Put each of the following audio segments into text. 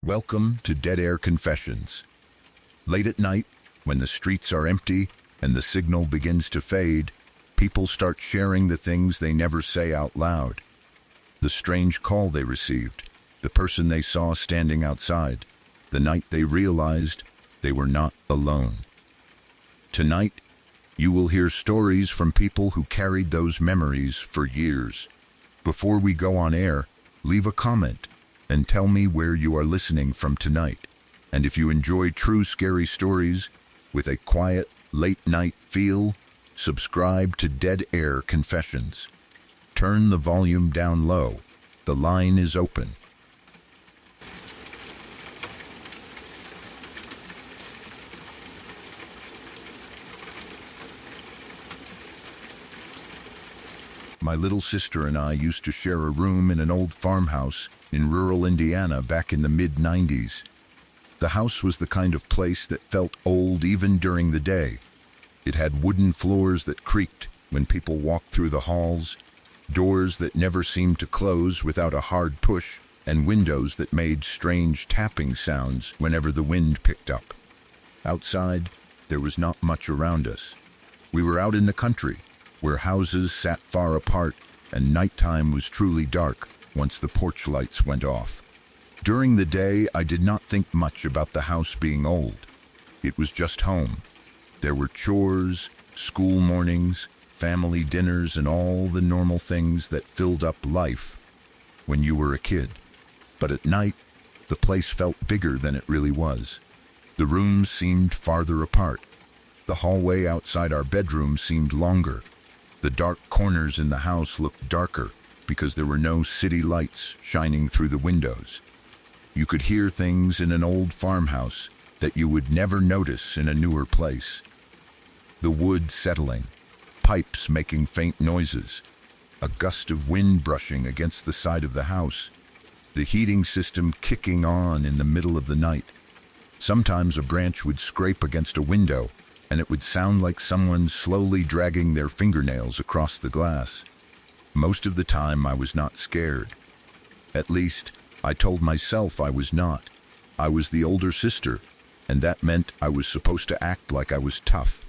Welcome to Dead Air Confessions. Late at night, when the streets are empty and the signal begins to fade, people start sharing the things they never say out loud. The strange call they received, the person they saw standing outside, the night they realized they were not alone. Tonight, you will hear stories from people who carried those memories for years. Before we go on air, leave a comment and tell me where you are listening from tonight. And if you enjoy true scary stories with a quiet, late-night feel, subscribe to Dead Air Confessions. Turn the volume down low. The line is open. My little sister and I used to share a room in an old farmhouse in rural Indiana back in the mid-90s. The house was the kind of place that felt old even during the day. It had wooden floors that creaked when people walked through the halls, doors that never seemed to close without a hard push, and windows that made strange tapping sounds whenever the wind picked up. Outside, there was not much around us. We were out in the country, where houses sat far apart and nighttime was truly dark once the porch lights went off. During the day, I did not think much about the house being old. It was just home. There were chores, school mornings, family dinners, and all the normal things that filled up life when you were a kid. But at night, the place felt bigger than it really was. The rooms seemed farther apart. The hallway outside our bedroom seemed longer. The dark corners in the house looked darker because there were no city lights shining through the windows. You could hear things in an old farmhouse that you would never notice in a newer place. The wood settling, pipes making faint noises, a gust of wind brushing against the side of the house, the heating system kicking on in the middle of the night. Sometimes a branch would scrape against a window, and it would sound like someone slowly dragging their fingernails across the glass. Most of the time, I was not scared. At least, I told myself I was not. I was the older sister, and that meant I was supposed to act like I was tough.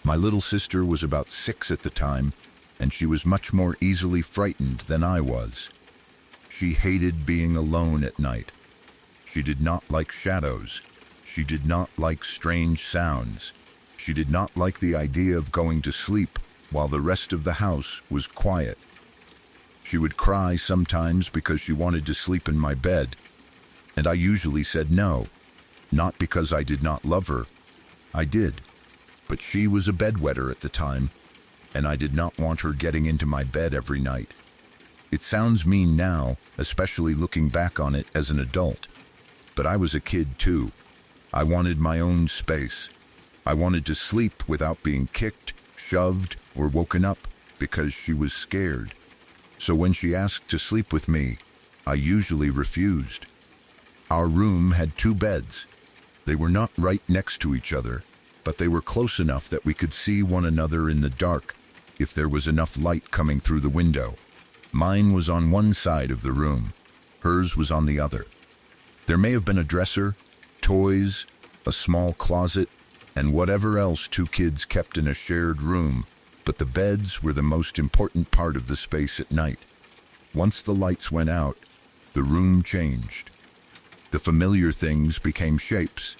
My little sister was about 6 at the time, and she was much more easily frightened than I was. She hated being alone at night. She did not like shadows. She did not like strange sounds. She did not like the idea of going to sleep while the rest of the house was quiet. She would cry sometimes because she wanted to sleep in my bed, and I usually said no, not because I did not love her. I did, but she was a bedwetter at the time, and I did not want her getting into my bed every night. It sounds mean now, especially looking back on it as an adult, but I was a kid too. I wanted my own space. I wanted to sleep without being kicked, shoved, or woken up because she was scared. So when she asked to sleep with me, I usually refused. Our room had 2 beds. They were not right next to each other, but they were close enough that we could see one another in the dark if there was enough light coming through the window. Mine was on one side of the room. Hers was on the other. There may have been a dresser, toys, a small closet, and whatever else 2 kids kept in a shared room, but the beds were the most important part of the space at night. Once the lights went out, the room changed. The familiar things became shapes.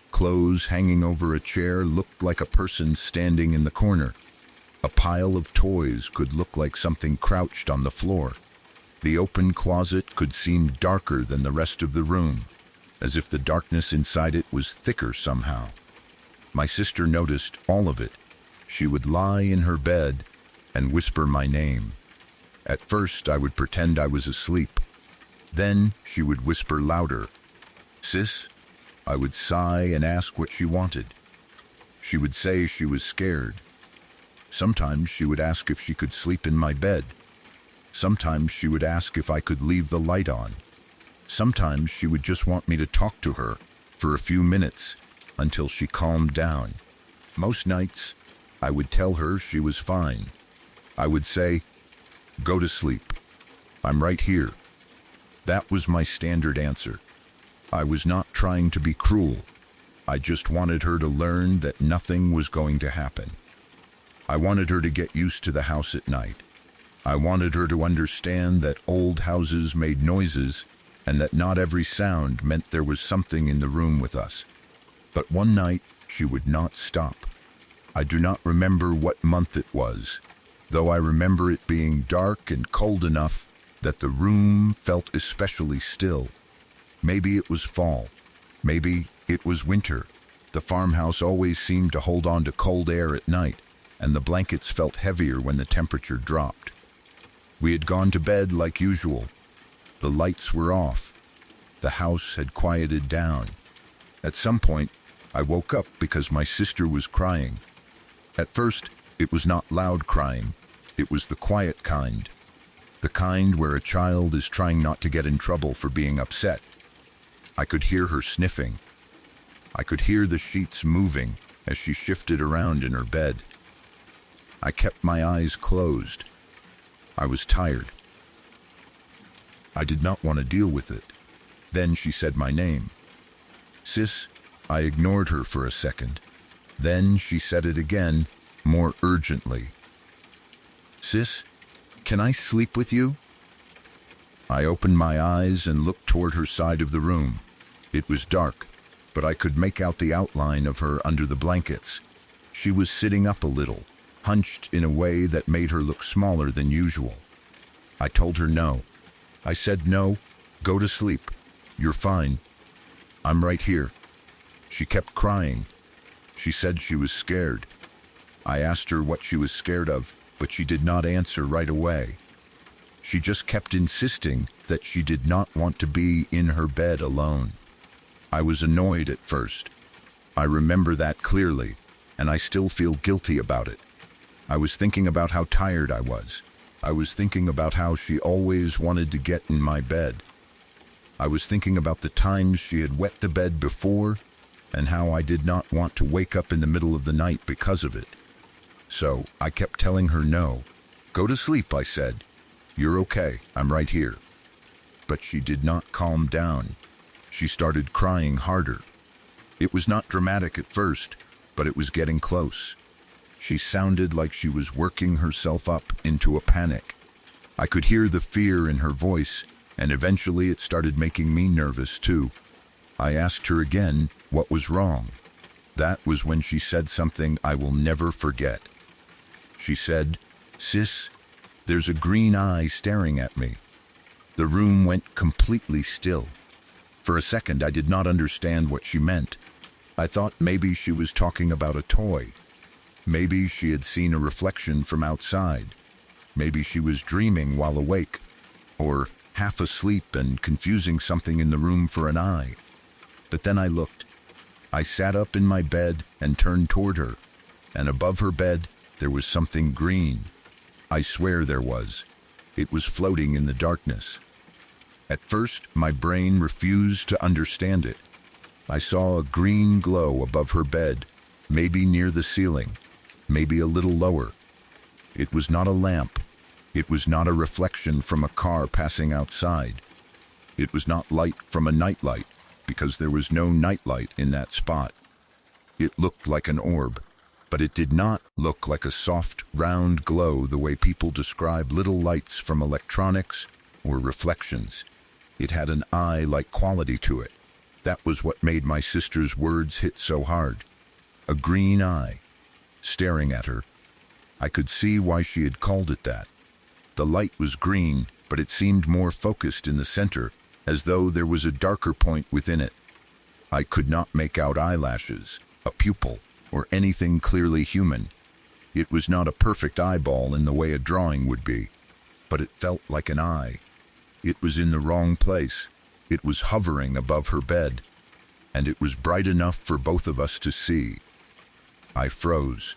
Clothes hanging over a chair looked like a person standing in the corner. A pile of toys could look like something crouched on the floor. The open closet could seem darker than the rest of the room, as if the darkness inside it was thicker somehow. My sister noticed all of it. She would lie in her bed and whisper my name. At first, I would pretend I was asleep. Then she would whisper louder. "Sis?" I would sigh and ask what she wanted. She would say she was scared. Sometimes she would ask if she could sleep in my bed. Sometimes she would ask if I could leave the light on. Sometimes she would just want me to talk to her for a few minutes until she calmed down. Most nights, I would tell her she was fine. I would say, "Go to sleep. I'm right here." That was my standard answer. I was not trying to be cruel. I just wanted her to learn that nothing was going to happen. I wanted her to get used to the house at night. I wanted her to understand that old houses made noises and that not every sound meant there was something in the room with us. But one night, she would not stop. I do not remember what month it was, though I remember it being dark and cold enough that the room felt especially still. Maybe it was fall. Maybe it was winter. The farmhouse always seemed to hold on to cold air at night, and the blankets felt heavier when the temperature dropped. We had gone to bed like usual. The lights were off. The house had quieted down. At some point, I woke up because my sister was crying. At first, it was not loud crying. It was the quiet kind. The kind where a child is trying not to get in trouble for being upset. I could hear her sniffing. I could hear the sheets moving as she shifted around in her bed. I kept my eyes closed. I was tired. I did not want to deal with it. Then she said my name. Sis. I ignored her for a second. Then she said it again, more urgently. Sis, can I sleep with you? I opened my eyes and looked toward her side of the room. It was dark, but I could make out the outline of her under the blankets. She was sitting up a little, hunched in a way that made her look smaller than usual. I told her no. I said no, go to sleep. You're fine. I'm right here. She kept crying. She said she was scared. I asked her what she was scared of, but she did not answer right away. She just kept insisting that she did not want to be in her bed alone. I was annoyed at first. I remember that clearly, and I still feel guilty about it. I was thinking about how tired I was. I was thinking about how she always wanted to get in my bed. I was thinking about the times she had wet the bed before, and how I did not want to wake up in the middle of the night because of it. So I kept telling her no. Go to sleep, I said. You're okay, I'm right here. But she did not calm down. She started crying harder. It was not dramatic at first, but it was getting close. She sounded like she was working herself up into a panic. I could hear the fear in her voice, and eventually it started making me nervous too. I asked her again what was wrong. That was when she said something I will never forget. She said, Sis, there's a green eye staring at me. The room went completely still. For a second, I did not understand what she meant. I thought maybe she was talking about a toy. Maybe she had seen a reflection from outside. Maybe she was dreaming while awake, or half asleep and confusing something in the room for an eye. But then I looked. I sat up in my bed and turned toward her, and above her bed there was something green. I swear there was. It was floating in the darkness. At first, my brain refused to understand it. I saw a green glow above her bed, maybe near the ceiling, maybe a little lower. It was not a lamp. It was not a reflection from a car passing outside. It was not light from a nightlight, because there was no nightlight in that spot. It looked like an orb, but it did not look like a soft, round glow the way people describe little lights from electronics or reflections. It had an eye-like quality to it. That was what made my sister's words hit so hard. A green eye, staring at her. I could see why she had called it that. The light was green, but it seemed more focused in the center, as though there was a darker point within it. I could not make out eyelashes, a pupil, or anything clearly human. It was not a perfect eyeball in the way a drawing would be, but it felt like an eye. It was in the wrong place. It was hovering above her bed, and it was bright enough for both of us to see. I froze.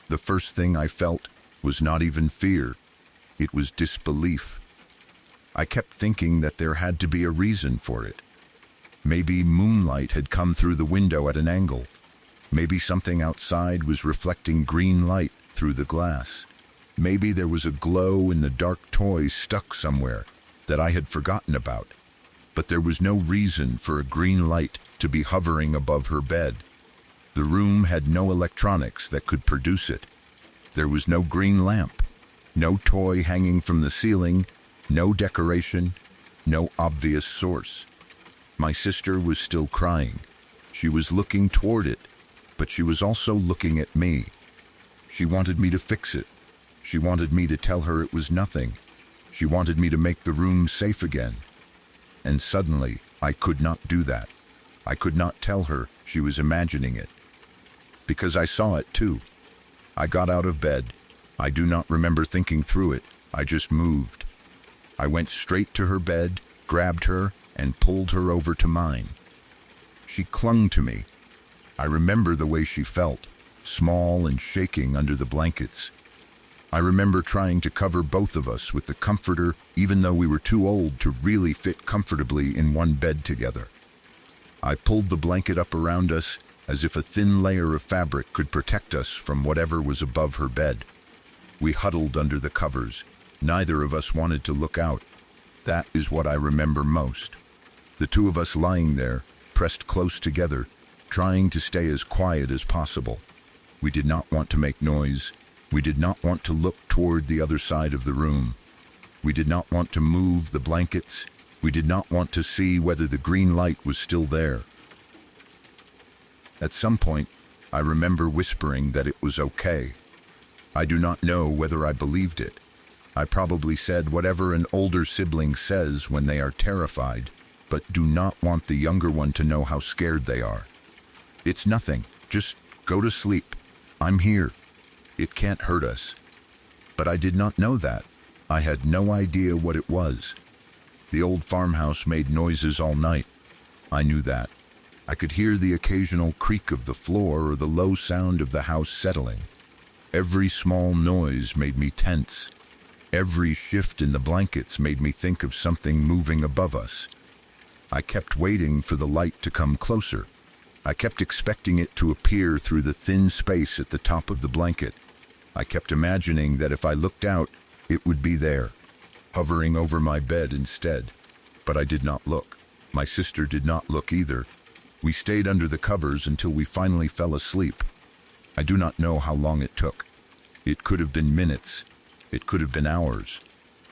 The first thing I felt was not even fear. It was disbelief. I kept thinking that there had to be a reason for it. Maybe moonlight had come through the window at an angle. Maybe something outside was reflecting green light through the glass. Maybe there was a glow in the dark toy stuck somewhere that I had forgotten about. but there was no reason for a green light to be hovering above her bed. The room had no electronics that could produce it. There was no green lamp, no toy hanging from the ceiling, no decoration, no obvious source. My sister was still crying. She was looking toward it, but she was also looking at me. She wanted me to fix it. She wanted me to tell her it was nothing. She wanted me to make the room safe again. And suddenly, I could not do that. I could not tell her she was imagining it. Because I saw it too. I got out of bed. I do not remember thinking through it. I just moved. I went straight to her bed, grabbed her, and pulled her over to mine. She clung to me. I remember the way she felt, small and shaking under the blankets. I remember trying to cover both of us with the comforter, even though we were too old to really fit comfortably in one bed together. I pulled the blanket up around us as if a thin layer of fabric could protect us from whatever was above her bed. We huddled under the covers. Neither of us wanted to look out. That is what I remember most. The two of us lying there, pressed close together, trying to stay as quiet as possible. We did not want to make noise. We did not want to look toward the other side of the room. We did not want to move the blankets. We did not want to see whether the green light was still there. At some point, I remember whispering that it was okay. I do not know whether I believed it. I probably said whatever an older sibling says when they are terrified, but do not want the younger one to know how scared they are. It's nothing. Just go to sleep. I'm here. It can't hurt us. But I did not know that. I had no idea what it was. The old farmhouse made noises all night. I knew that. I could hear the occasional creak of the floor or the low sound of the house settling. Every small noise made me tense. Every shift in the blankets made me think of something moving above us. I kept waiting for the light to come closer. I kept expecting it to appear through the thin space at the top of the blanket. I kept imagining that if I looked out, it would be there, hovering over my bed instead. But I did not look. My sister did not look either. We stayed under the covers until we finally fell asleep. I do not know how long it took. It could have been minutes. It could have been hours.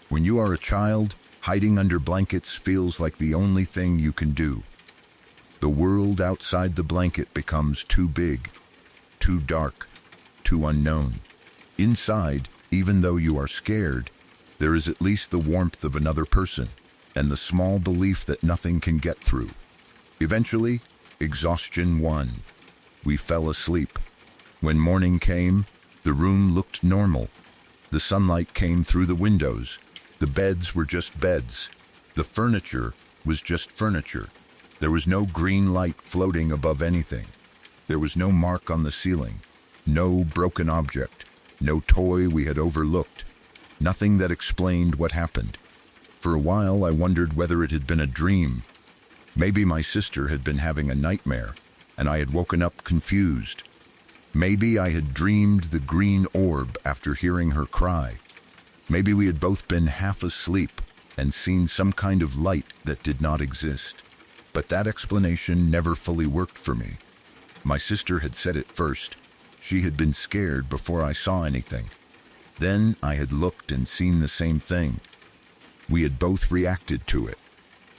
When you are a child, hiding under blankets feels like the only thing you can do. The world outside the blanket becomes too big, too dark, too unknown. Inside, even though you are scared, there is at least the warmth of another person and the small belief that nothing can get through. Eventually, exhaustion won. We fell asleep. When morning came, the room looked normal. The sunlight came through the windows. The beds were just beds. The furniture was just furniture. There was no green light floating above anything. There was no mark on the ceiling, no broken object, no toy we had overlooked, nothing that explained what happened. For a while, I wondered whether it had been a dream. Maybe my sister had been having a nightmare, and I had woken up confused. Maybe I had dreamed the green orb after hearing her cry. Maybe we had both been half asleep and seen some kind of light that did not exist. But that explanation never fully worked for me. My sister had said it first. She had been scared before I saw anything. Then I had looked and seen the same thing. We had both reacted to it.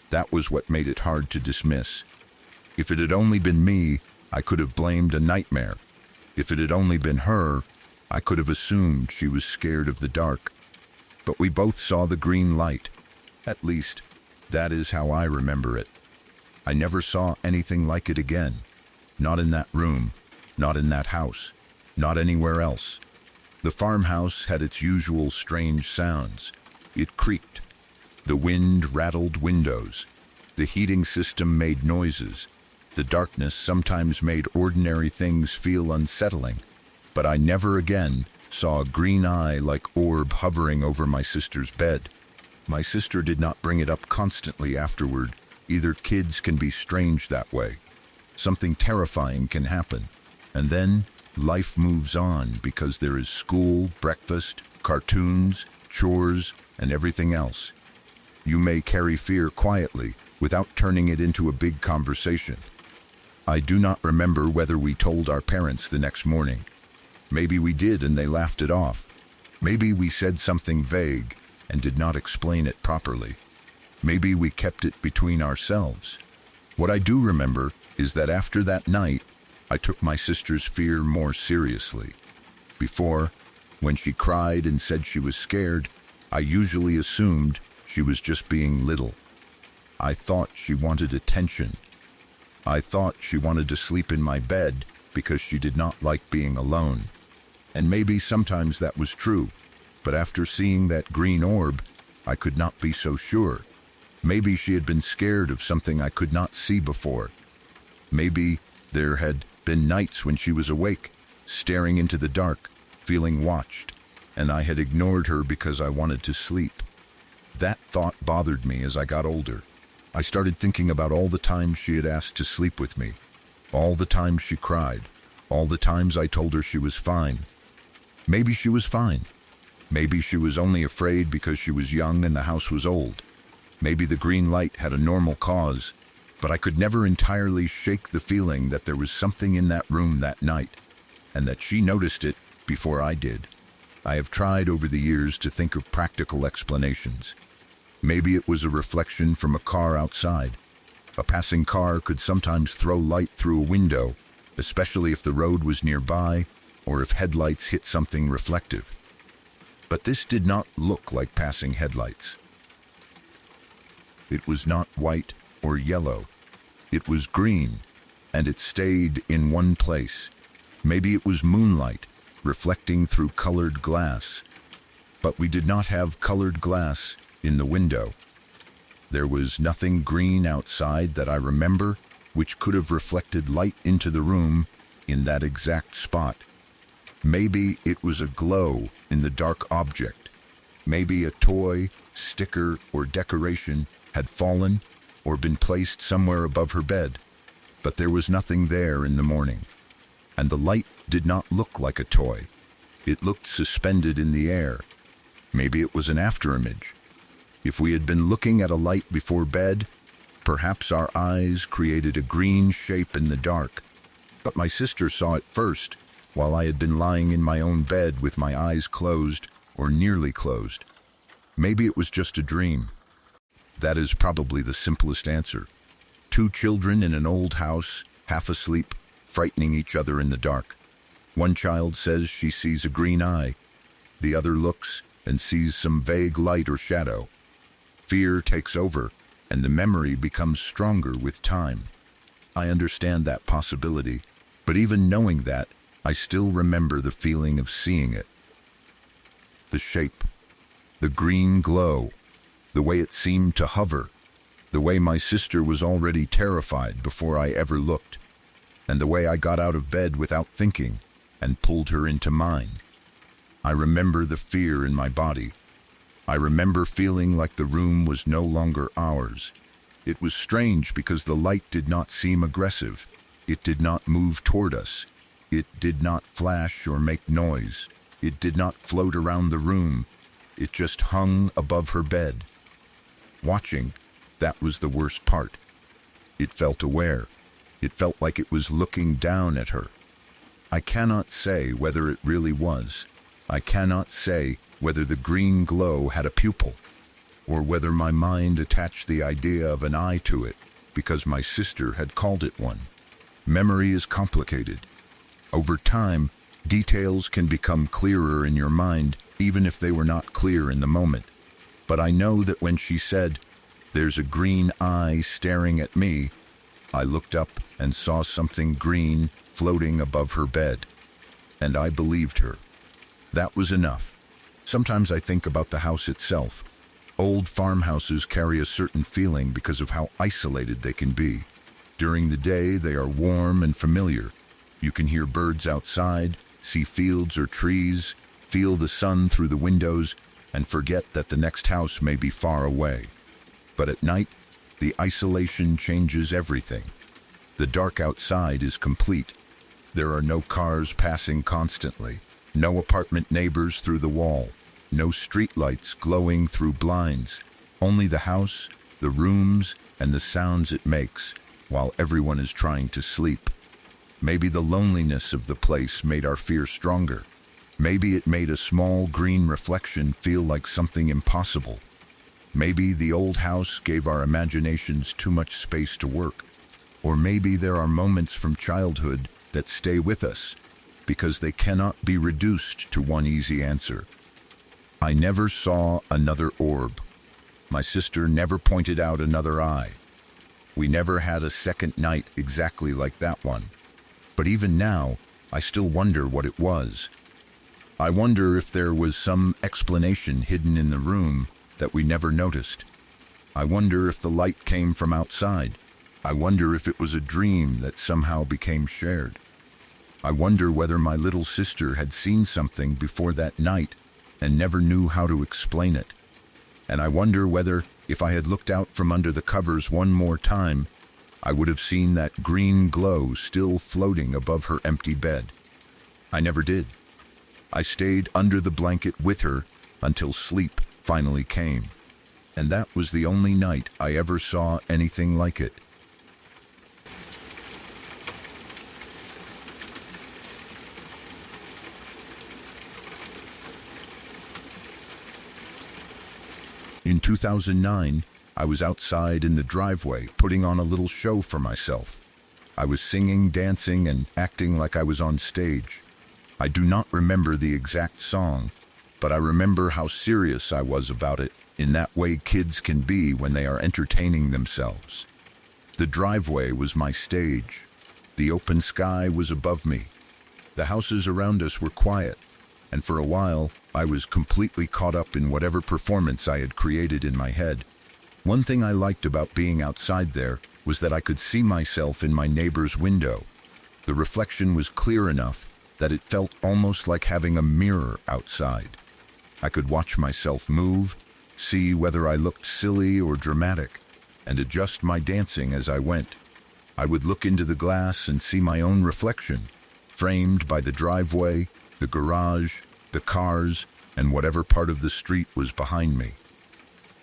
That was what made it hard to dismiss. If it had only been me, I could have blamed a nightmare. If it had only been her, I could have assumed she was scared of the dark. But we both saw the green light. At least, that is how I remember it. I never saw anything like it again. Not in that room, not in that house, not anywhere else. The farmhouse had its usual strange sounds. It creaked. The wind rattled windows. The heating system made noises. The darkness sometimes made ordinary things feel unsettling. But I never again saw a green eye-like orb hovering over my sister's bed. My sister did not bring it up constantly afterward. Either kids can be strange that way. Something terrifying can happen. And then life moves on because there is school, breakfast, cartoons, chores, and everything else. You may carry fear quietly, without turning it into a big conversation. I do not remember whether we told our parents the next morning. Maybe we did and they laughed it off. Maybe we said something vague and did not explain it properly. Maybe we kept it between ourselves. What I do remember is that after that night, I took my sister's fear more seriously. Before, when she cried and said she was scared, I usually assumed she was just being little. I thought she wanted attention. I thought she wanted to sleep in my bed because she did not like being alone. And maybe sometimes that was true, but after seeing that green orb, I could not be so sure. Maybe she had been scared of something I could not see before. Maybe there had been nights when she was awake, staring into the dark, feeling watched, and I had ignored her because I wanted to sleep. That thought bothered me as I got older. I started thinking about all the times she had asked to sleep with me, all the times she cried, all the times I told her she was fine. Maybe she was fine. Maybe she was only afraid because she was young and the house was old. Maybe the green light had a normal cause, but I could never entirely shake the feeling that there was something in that room that night, and that she noticed it before I did. I have tried over the years to think of practical explanations. Maybe it was a reflection from a car outside. A passing car could sometimes throw light through a window, especially if the road was nearby or if headlights hit something reflective. But this did not look like passing headlights. It was not white or yellow. It was green, and it stayed in one place. Maybe it was moonlight, reflecting through colored glass. But we did not have colored glass in the window. There was nothing green outside that I remember which could have reflected light into the room in that exact spot. Maybe it was a glow in the dark object. Maybe a toy, sticker, or decoration had fallen or been placed somewhere above her bed, but there was nothing there in the morning. And the light did not look like a toy. It looked suspended in the air. Maybe it was an afterimage. If we had been looking at a light before bed, perhaps our eyes created a green shape in the dark. But my sister saw it first, while I had been lying in my own bed with my eyes closed or nearly closed. Maybe it was just a dream. That is probably the simplest answer. Two children in an old house, half asleep, frightening each other in the dark. One child says she sees a green eye. The other looks and sees some vague light or shadow. Fear takes over, and the memory becomes stronger with time. I understand that possibility, but even knowing that, I still remember the feeling of seeing it. The shape, the green glow, the way it seemed to hover, the way my sister was already terrified before I ever looked, and the way I got out of bed without thinking and pulled her into mine. I remember the fear in my body. I remember feeling like the room was no longer ours. It was strange because the light did not seem aggressive. It did not move toward us. It did not flash or make noise. It did not float around the room. It just hung above her bed. Watching, that was the worst part. It felt aware. It felt like it was looking down at her. I cannot say whether it really was. I cannot say whether the green glow had a pupil, or whether my mind attached the idea of an eye to it because my sister had called it one. Memory is complicated. Over time, details can become clearer in your mind, even if they were not clear in the moment. But I know that when she said, "There's a green eye staring at me," I looked up and saw something green floating above her bed. And I believed her. That was enough. Sometimes I think about the house itself. Old farmhouses carry a certain feeling because of how isolated they can be. During the day, they are warm and familiar. You can hear birds outside, see fields or trees, feel the sun through the windows, and forget that the next house may be far away. But at night, the isolation changes everything. The dark outside is complete. There are no cars passing constantly, no apartment neighbors through the wall, no streetlights glowing through blinds. Only the house, the rooms, and the sounds it makes while everyone is trying to sleep. Maybe the loneliness of the place made our fear stronger. Maybe it made a small green reflection feel like something impossible. Maybe the old house gave our imaginations too much space to work. Or maybe there are moments from childhood that stay with us because they cannot be reduced to one easy answer. I never saw another orb. My sister never pointed out another eye. We never had a second night exactly like that one. But even now, I still wonder what it was. I wonder if there was some explanation hidden in the room that we never noticed. I wonder if the light came from outside. I wonder if it was a dream that somehow became shared. I wonder whether my little sister had seen something before that night and never knew how to explain it. And I wonder whether, if I had looked out from under the covers one more time, I would have seen that green glow still floating above her empty bed. I never did. I stayed under the blanket with her until sleep finally came. And that was the only night I ever saw anything like it. In 2009, I was outside in the driveway putting on a little show for myself. I was singing, dancing, and acting like I was on stage. I do not remember the exact song, but I remember how serious I was about it, in that way kids can be when they are entertaining themselves. The driveway was my stage. The open sky was above me. The houses around us were quiet, and for a while, I was completely caught up in whatever performance I had created in my head. One thing I liked about being outside there was that I could see myself in my neighbor's window. The reflection was clear enough that it felt almost like having a mirror outside. I could watch myself move, see whether I looked silly or dramatic, and adjust my dancing as I went. I would look into the glass and see my own reflection, framed by the driveway, the garage, the cars, and whatever part of the street was behind me.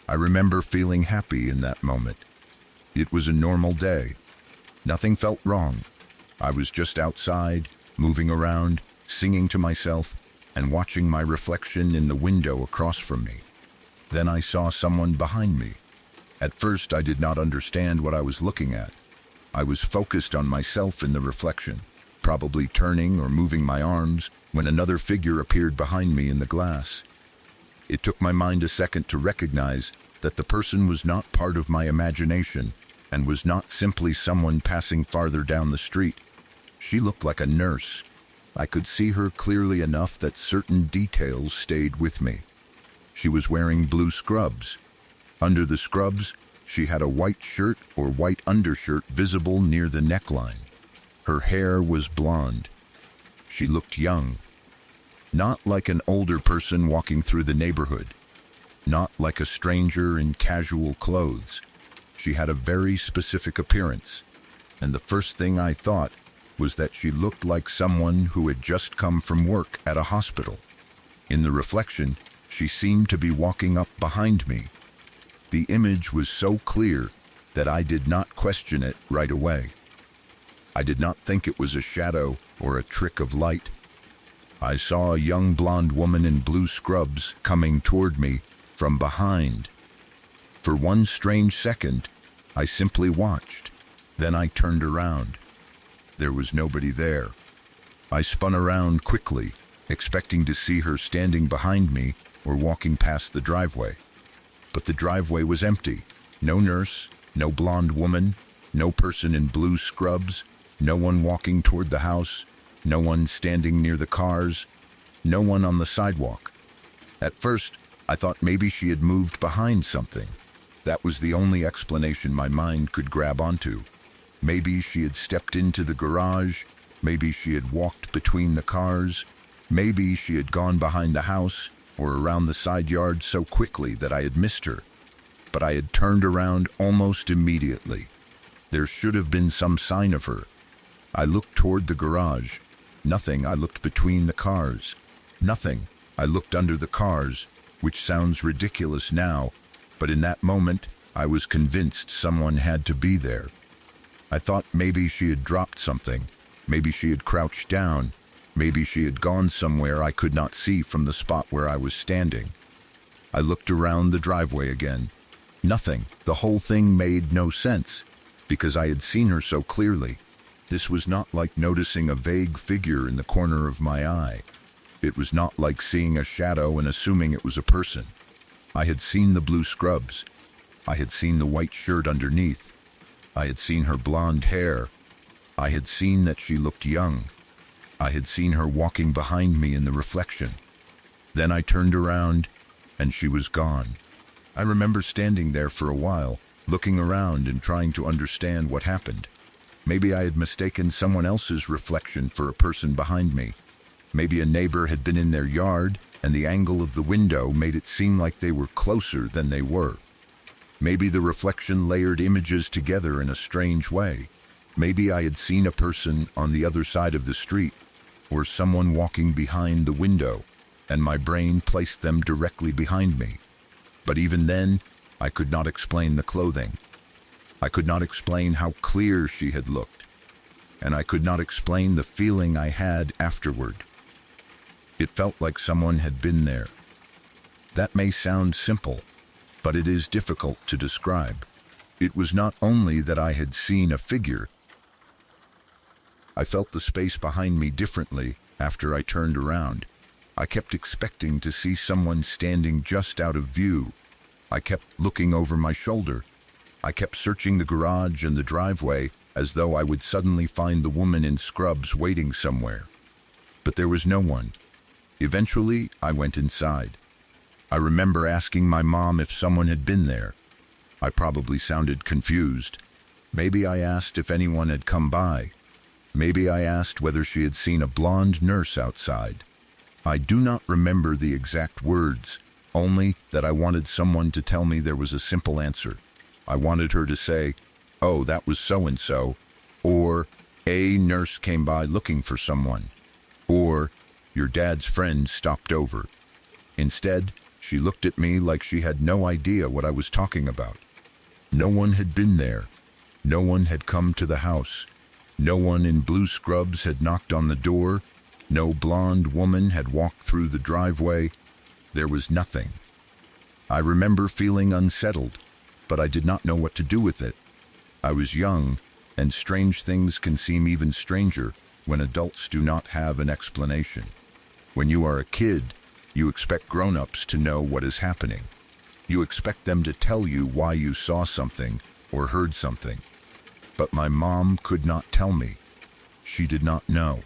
I remember feeling happy in that moment. It was a normal day. Nothing felt wrong. I was just outside, moving around, singing to myself, and watching my reflection in the window across from me. Then I saw someone behind me. At first, I did not understand what I was looking at. I was focused on myself in the reflection, probably turning or moving my arms, when another figure appeared behind me in the glass. It took my mind a second to recognize that the person was not part of my imagination and was not simply someone passing farther down the street. She looked like a nurse. I could see her clearly enough that certain details stayed with me. She was wearing blue scrubs. Under the scrubs, she had a white shirt or white undershirt visible near the neckline. Her hair was blonde. She looked young. Not like an older person walking through the neighborhood. Not like a stranger in casual clothes. She had a very specific appearance, and the first thing I thought was that she looked like someone who had just come from work at a hospital. In the reflection, she seemed to be walking up behind me. The image was so clear that I did not question it right away. I did not think it was a shadow or a trick of light. I saw a young blonde woman in blue scrubs coming toward me from behind. For one strange second, I simply watched. Then I turned around. There was nobody there. I spun around quickly, expecting to see her standing behind me or walking past the driveway. But the driveway was empty. No nurse, no blonde woman, no person in blue scrubs, no one walking toward the house, no one standing near the cars, no one on the sidewalk. At first, I thought maybe she had moved behind something. That was the only explanation my mind could grab onto. Maybe she had stepped into the garage, maybe she had walked between the cars, maybe she had gone behind the house or around the side yard so quickly that I had missed her. But I had turned around almost immediately. There should have been some sign of her. I looked toward the garage. Nothing. I looked between the cars. Nothing. I looked under the cars, which sounds ridiculous now, But in that moment, I was convinced someone had to be there. I thought maybe she had dropped something, maybe she had crouched down, maybe she had gone somewhere I could not see from the spot where I was standing. I looked around the driveway again. Nothing. The whole thing made no sense, because I had seen her so clearly. This was not like noticing a vague figure in the corner of my eye. It was not like seeing a shadow and assuming it was a person. I had seen the blue scrubs. I had seen the white shirt underneath. I had seen her blonde hair. I had seen that she looked young. I had seen her walking behind me in the reflection. Then I turned around, and she was gone. I remember standing there for a while, looking around and trying to understand what happened. Maybe I had mistaken someone else's reflection for a person behind me. Maybe a neighbor had been in their yard, and the angle of the window made it seem like they were closer than they were. Maybe the reflection layered images together in a strange way. Maybe I had seen a person on the other side of the street, or someone walking behind the window, and my brain placed them directly behind me. But even then, I could not explain the clothing. I could not explain how clear she had looked, and I could not explain the feeling I had afterward. It felt like someone had been there. That may sound simple, but it is difficult to describe. It was not only that I had seen a figure. I felt the space behind me differently after I turned around. I kept expecting to see someone standing just out of view. I kept looking over my shoulder. I kept searching the garage and the driveway as though I would suddenly find the woman in scrubs waiting somewhere. But there was no one. Eventually, I went inside. I remember asking my mom if someone had been there. I probably sounded confused. Maybe I asked if anyone had come by. Maybe I asked whether she had seen a blonde nurse outside. I do not remember the exact words, only that I wanted someone to tell me there was a simple answer. I wanted her to say, "Oh, that was so-and-so," or "A nurse came by looking for someone," or "Your dad's friend stopped over." Instead, she looked at me like she had no idea what I was talking about. No one had been there. No one had come to the house. No one in blue scrubs had knocked on the door. No blonde woman had walked through the driveway. There was nothing. I remember feeling unsettled, but I did not know what to do with it. I was young, and strange things can seem even stranger when adults do not have an explanation. When you are a kid, you expect grown-ups to know what is happening. You expect them to tell you why you saw something or heard something. But my mom could not tell me. She did not know.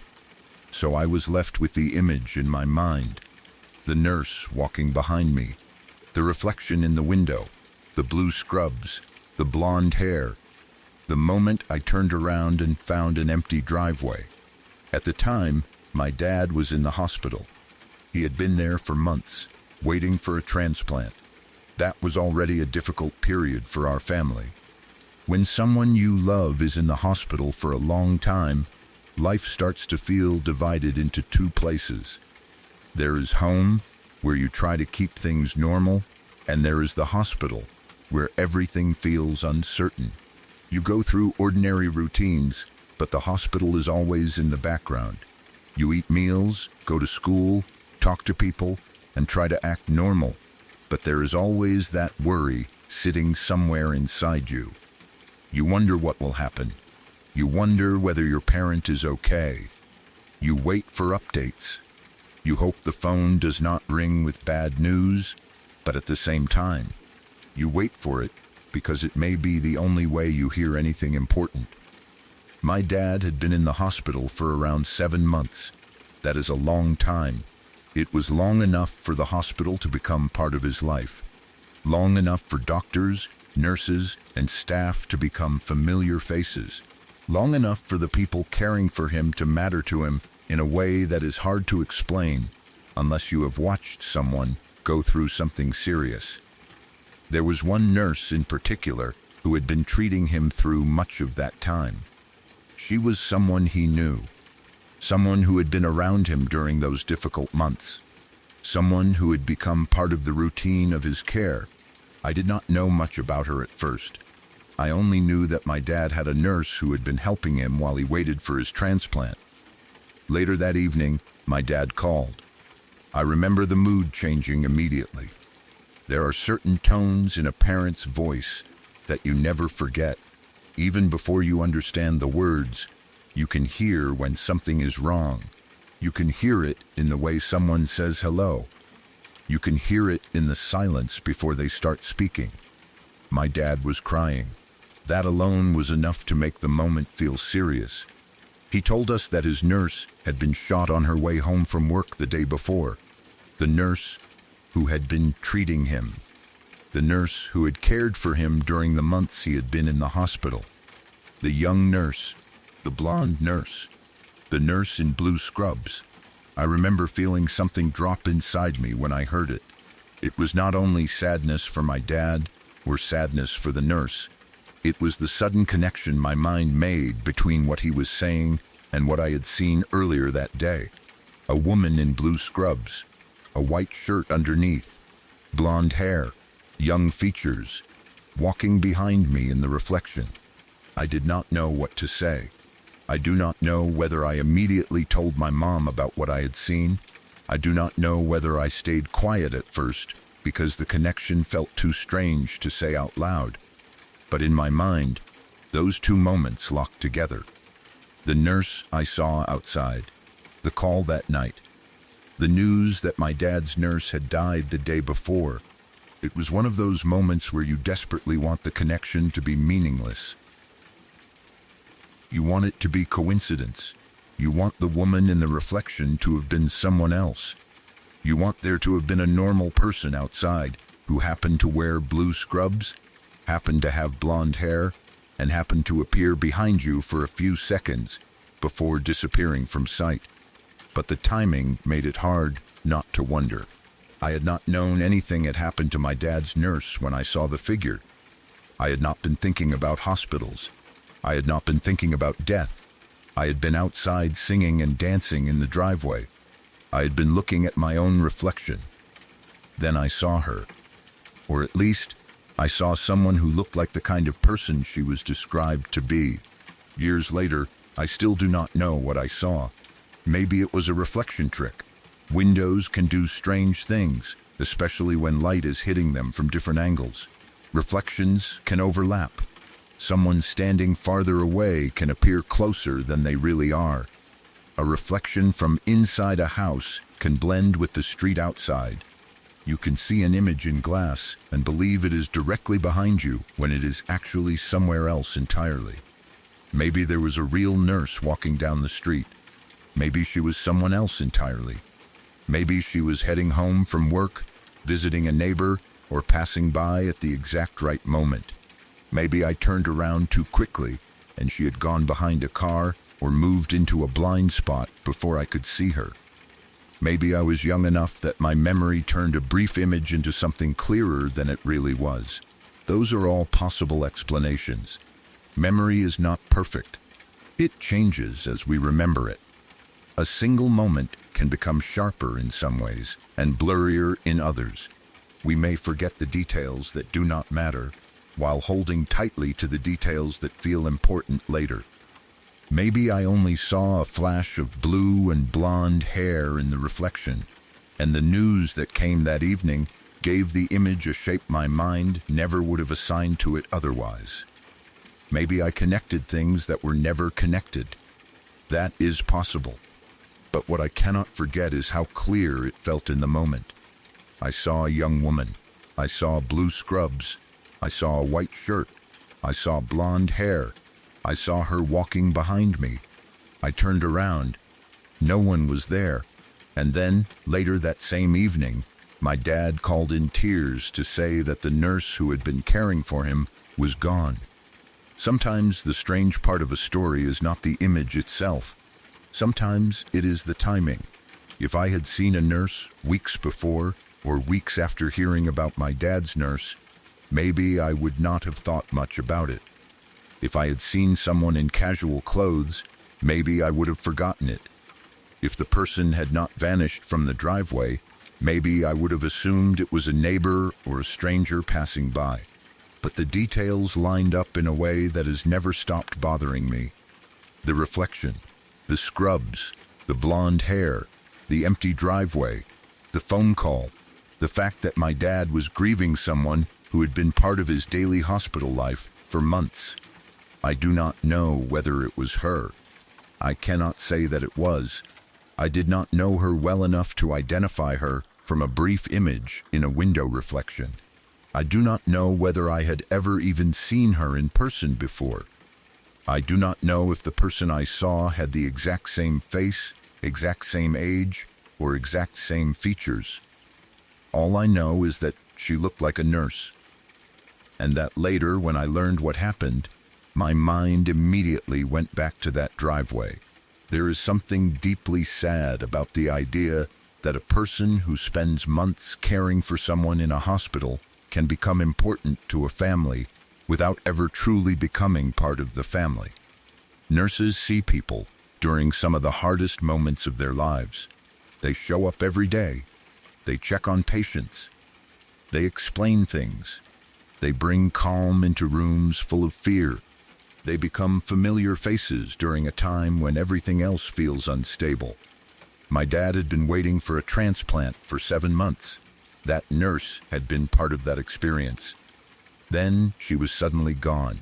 So I was left with the image in my mind. The nurse walking behind me, the reflection in the window, the blue scrubs, the blonde hair. The moment I turned around and found an empty driveway. At the time, my dad was in the hospital. He had been there for months, waiting for a transplant. That was already a difficult period for our family. When someone you love is in the hospital for a long time, life starts to feel divided into two places. There is home, where you try to keep things normal, and there is the hospital, where everything feels uncertain. You go through ordinary routines, but the hospital is always in the background. You eat meals, go to school, talk to people, and try to act normal, but there is always that worry sitting somewhere inside you. You wonder what will happen. You wonder whether your parent is okay. You wait for updates. You hope the phone does not ring with bad news, but at the same time, you wait for it because it may be the only way you hear anything important. My dad had been in the hospital for around 7 months. That is a long time. It was long enough for the hospital to become part of his life. Long enough for doctors, nurses, and staff to become familiar faces. Long enough for the people caring for him to matter to him in a way that is hard to explain unless you have watched someone go through something serious. There was one nurse in particular who had been treating him through much of that time. She was someone he knew. Someone who had been around him during those difficult months. Someone who had become part of the routine of his care. I did not know much about her at first. I only knew that my dad had a nurse who had been helping him while he waited for his transplant. Later that evening, my dad called. I remember the mood changing immediately. There are certain tones in a parent's voice that you never forget. Even before you understand the words, you can hear when something is wrong. You can hear it in the way someone says hello. You can hear it in the silence before they start speaking. My dad was crying. That alone was enough to make the moment feel serious. He told us that his nurse had been shot on her way home from work the day before. The nurse who had been treating him. The nurse who had cared for him during the months he had been in the hospital. The young nurse, the blonde nurse, the nurse in blue scrubs. I remember feeling something drop inside me when I heard it. It was not only sadness for my dad or sadness for the nurse. It was the sudden connection my mind made between what he was saying and what I had seen earlier that day. A woman in blue scrubs, a white shirt underneath, blonde hair, young features, walking behind me in the reflection. I did not know what to say. I do not know whether I immediately told my mom about what I had seen. I do not know whether I stayed quiet at first because the connection felt too strange to say out loud. But in my mind, those two moments locked together. The nurse I saw outside, the call that night, the news that my dad's nurse had died the day before. It was one of those moments where you desperately want the connection to be meaningless. You want it to be coincidence. You want the woman in the reflection to have been someone else. You want there to have been a normal person outside who happened to wear blue scrubs, happened to have blonde hair, and happened to appear behind you for a few seconds before disappearing from sight. But the timing made it hard not to wonder. I had not known anything had happened to my dad's nurse when I saw the figure. I had not been thinking about hospitals. I had not been thinking about death. I had been outside singing and dancing in the driveway. I had been looking at my own reflection. Then I saw her. Or at least, I saw someone who looked like the kind of person she was described to be. Years later, I still do not know what I saw. Maybe it was a reflection trick. Windows can do strange things, especially when light is hitting them from different angles. Reflections can overlap. Someone standing farther away can appear closer than they really are. A reflection from inside a house can blend with the street outside. You can see an image in glass and believe it is directly behind you when it is actually somewhere else entirely. Maybe there was a real nurse walking down the street. Maybe she was someone else entirely. Maybe she was heading home from work, visiting a neighbor, or passing by at the exact right moment. Maybe I turned around too quickly and she had gone behind a car or moved into a blind spot before I could see her. Maybe I was young enough that my memory turned a brief image into something clearer than it really was. Those are all possible explanations. Memory is not perfect. It changes as we remember it. A single moment can become sharper in some ways and blurrier in others. We may forget the details that do not matter, while holding tightly to the details that feel important later. Maybe I only saw a flash of blue and blonde hair in the reflection, and the news that came that evening gave the image a shape my mind never would have assigned to it otherwise. Maybe I connected things that were never connected. That is possible. But what I cannot forget is how clear it felt in the moment. I saw a young woman. I saw blue scrubs. I saw a white shirt. I saw blonde hair. I saw her walking behind me. I turned around. No one was there. And then, later that same evening, my dad called in tears to say that the nurse who had been caring for him was gone. Sometimes the strange part of a story is not the image itself. Sometimes it is the timing. If I had seen a nurse weeks before or weeks after hearing about my dad's nurse, maybe I would not have thought much about it. If I had seen someone in casual clothes, maybe I would have forgotten it. If the person had not vanished from the driveway, Maybe I would have assumed it was a neighbor or a stranger passing by, but the details lined up in a way that has never stopped bothering me. The reflection, the scrubs, the blonde hair, the empty driveway, the phone call, the fact that my dad was grieving someone who had been part of his daily hospital life for months. I do not know whether it was her. I cannot say that it was. I did not know her well enough to identify her from a brief image in a window reflection. I do not know whether I had ever even seen her in person before. I do not know if the person I saw had the exact same face, exact same age, or exact same features. All I know is that she looked like a nurse, and that later, when I learned what happened, my mind immediately went back to that driveway. There is something deeply sad about the idea that a person who spends months caring for someone in a hospital can become important to a family without ever truly becoming part of the family. Nurses see people during some of the hardest moments of their lives. They show up every day. They check on patients. They explain things. They bring calm into rooms full of fear. They become familiar faces during a time when everything else feels unstable. My dad had been waiting for a transplant for 7 months. That nurse had been part of that experience. Then she was suddenly gone.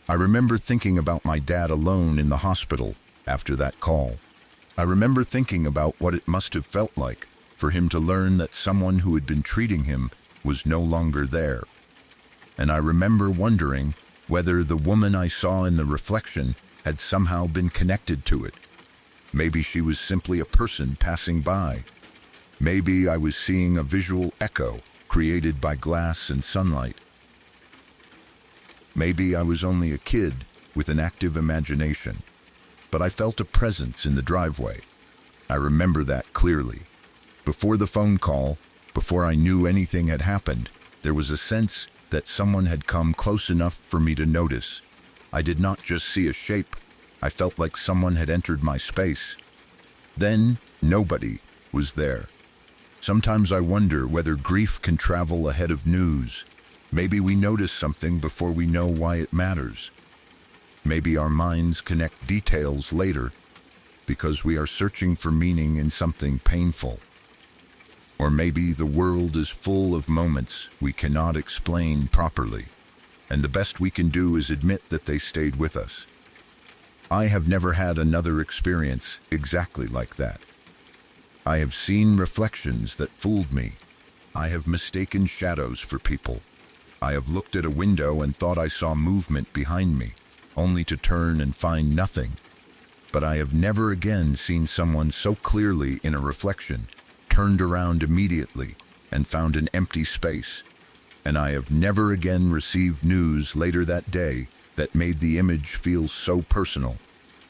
I remember thinking about my dad alone in the hospital after that call. I remember thinking about what it must have felt like for him to learn that someone who had been treating him was no longer there. And I remember wondering whether the woman I saw in the reflection had somehow been connected to it. Maybe she was simply a person passing by. Maybe I was seeing a visual echo created by glass and sunlight. Maybe I was only a kid with an active imagination, but I felt a presence in the driveway. I remember that clearly. Before the phone call, before I knew anything had happened, there was a sense that someone had come close enough for me to notice. I did not just see a shape. I felt like someone had entered my space. Then, nobody was there. Sometimes I wonder whether grief can travel ahead of news. Maybe we notice something before we know why it matters. Maybe our minds connect details later because we are searching for meaning in something painful. Or maybe the world is full of moments we cannot explain properly, and the best we can do is admit that they stayed with us. I have never had another experience exactly like that. I have seen reflections that fooled me. I have mistaken shadows for people. I have looked at a window and thought I saw movement behind me, only to turn and find nothing. But I have never again seen someone so clearly in a reflection, turned around immediately, and found an empty space. And I have never again received news later that day that made the image feel so personal.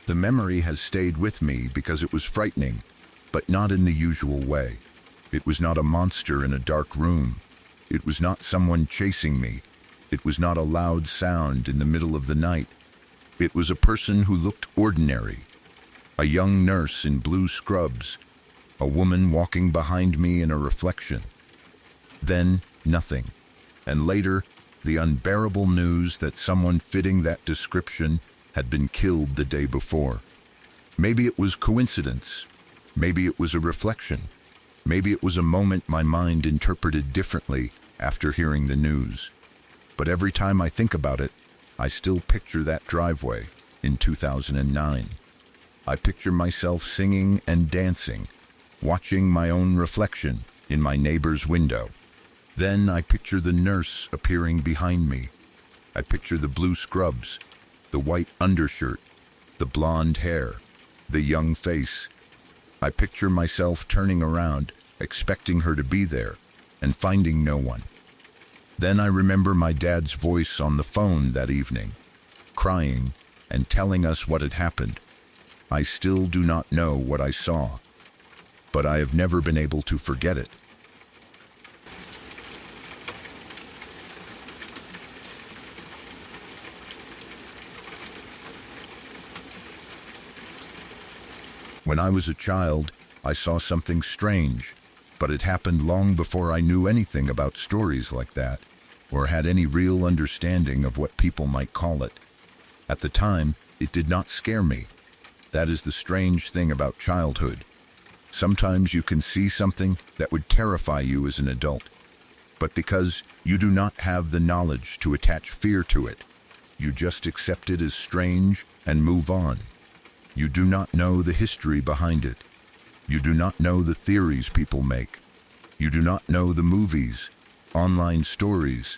The memory has stayed with me because it was frightening, but not in the usual way. It was not a monster in a dark room. It was not someone chasing me. It was not a loud sound in the middle of the night. It was a person who looked ordinary. A young nurse in blue scrubs. A woman walking behind me in a reflection. Then, nothing. And later, the unbearable news that someone fitting that description had been killed the day before. Maybe it was coincidence. Maybe it was a reflection. Maybe it was a moment my mind interpreted differently after hearing the news. But every time I think about it, I still picture that driveway in 2009. I picture myself singing and dancing, watching my own reflection in my neighbor's window. Then I picture the nurse appearing behind me. I picture the blue scrubs, the white undershirt, the blonde hair, the young face. I picture myself turning around, expecting her to be there, and finding no one. Then I remember my dad's voice on the phone that evening, crying and telling us what had happened. I still do not know what I saw, but I have never been able to forget it. When I was a child, I saw something strange, But it happened long before I knew anything about stories like that, or had any real understanding of what people might call it. At the time, it did not scare me. That is the strange thing about childhood. Sometimes you can see something that would terrify you as an adult, but because you do not have the knowledge to attach fear to it, you just accept it as strange and move on. You do not know the history behind it. You do not know the theories people make. You do not know the movies, online stories,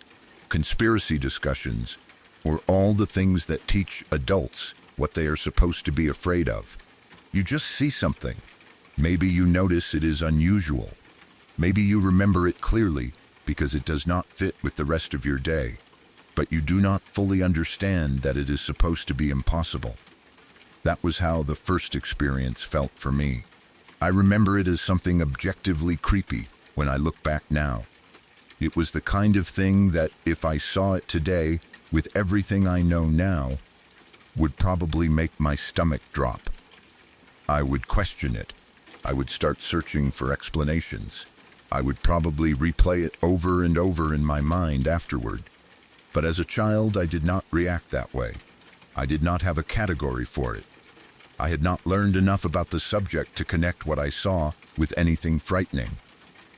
conspiracy discussions, or all the things that teach adults what they are supposed to be afraid of. You just see something. Maybe you notice it is unusual. Maybe you remember it clearly because it does not fit with the rest of your day. But you do not fully understand that it is supposed to be impossible. That was how the first experience felt for me. I remember it as something objectively creepy when I look back now. It was the kind of thing that, if I saw it today, with everything I know now, would probably make my stomach drop. I would question it. I would start searching for explanations. I would probably replay it over and over in my mind afterward. But as a child, I did not react that way. I did not have a category for it. I had not learned enough about the subject to connect what I saw with anything frightening.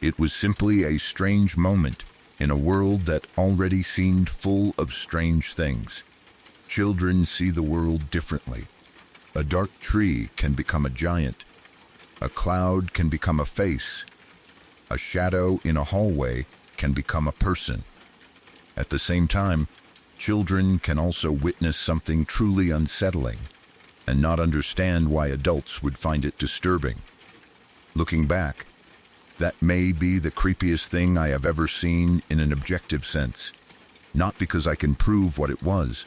It was simply a strange moment in a world that already seemed full of strange things. Children see the world differently. A dark tree can become a giant. A cloud can become a face. A shadow in a hallway can become a person. At the same time, children can also witness something truly unsettling and not understand why adults would find it disturbing. Looking back, that may be the creepiest thing I have ever seen in an objective sense. Not because I can prove what it was,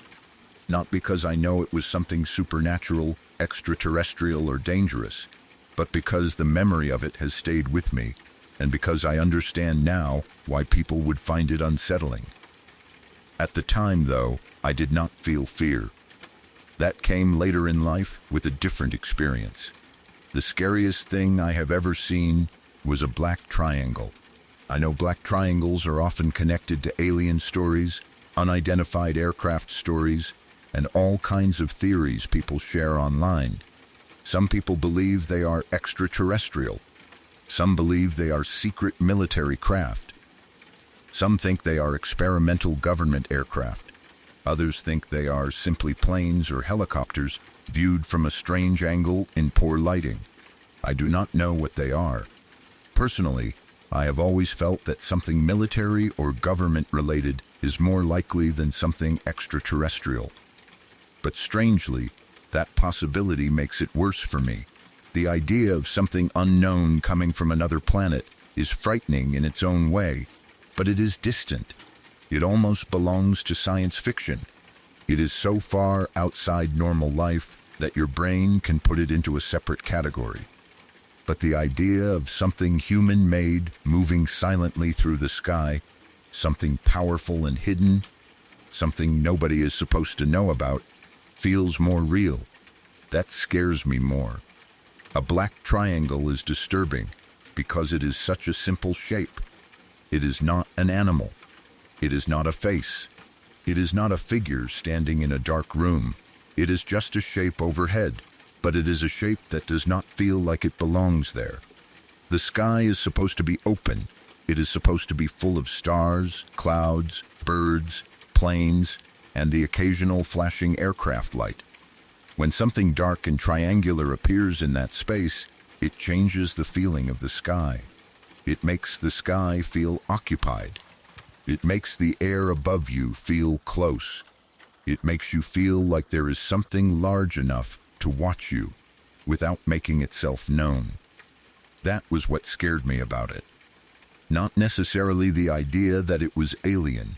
not because I know it was something supernatural, extraterrestrial, or dangerous, but because the memory of it has stayed with me, and because I understand now why people would find it unsettling. At the time, though, I did not feel fear. That came later in life with a different experience. The scariest thing I have ever seen was a black triangle. I know black triangles are often connected to alien stories, unidentified aircraft stories, and all kinds of theories people share online. Some people believe they are extraterrestrial. Some believe they are secret military craft. Some think they are experimental government aircraft. Others think they are simply planes or helicopters viewed from a strange angle in poor lighting. I do not know what they are. Personally, I have always felt that something military or government-related is more likely than something extraterrestrial. But strangely, that possibility makes it worse for me. The idea of something unknown coming from another planet is frightening in its own way, but it is distant. It almost belongs to science fiction. It is so far outside normal life that your brain can put it into a separate category. But the idea of something human-made moving silently through the sky, something powerful and hidden, something nobody is supposed to know about, feels more real. That scares me more. A black triangle is disturbing because it is such a simple shape. It is not an animal. It is not a face. It is not a figure standing in a dark room. It is just a shape overhead, but it is a shape that does not feel like it belongs there. The sky is supposed to be open. It is supposed to be full of stars, clouds, birds, planes, and the occasional flashing aircraft light. When something dark and triangular appears in that space, it changes the feeling of the sky. It makes the sky feel occupied. It makes the air above you feel close. It makes you feel like there is something large enough to watch you without making itself known. That was what scared me about it. Not necessarily the idea that it was alien.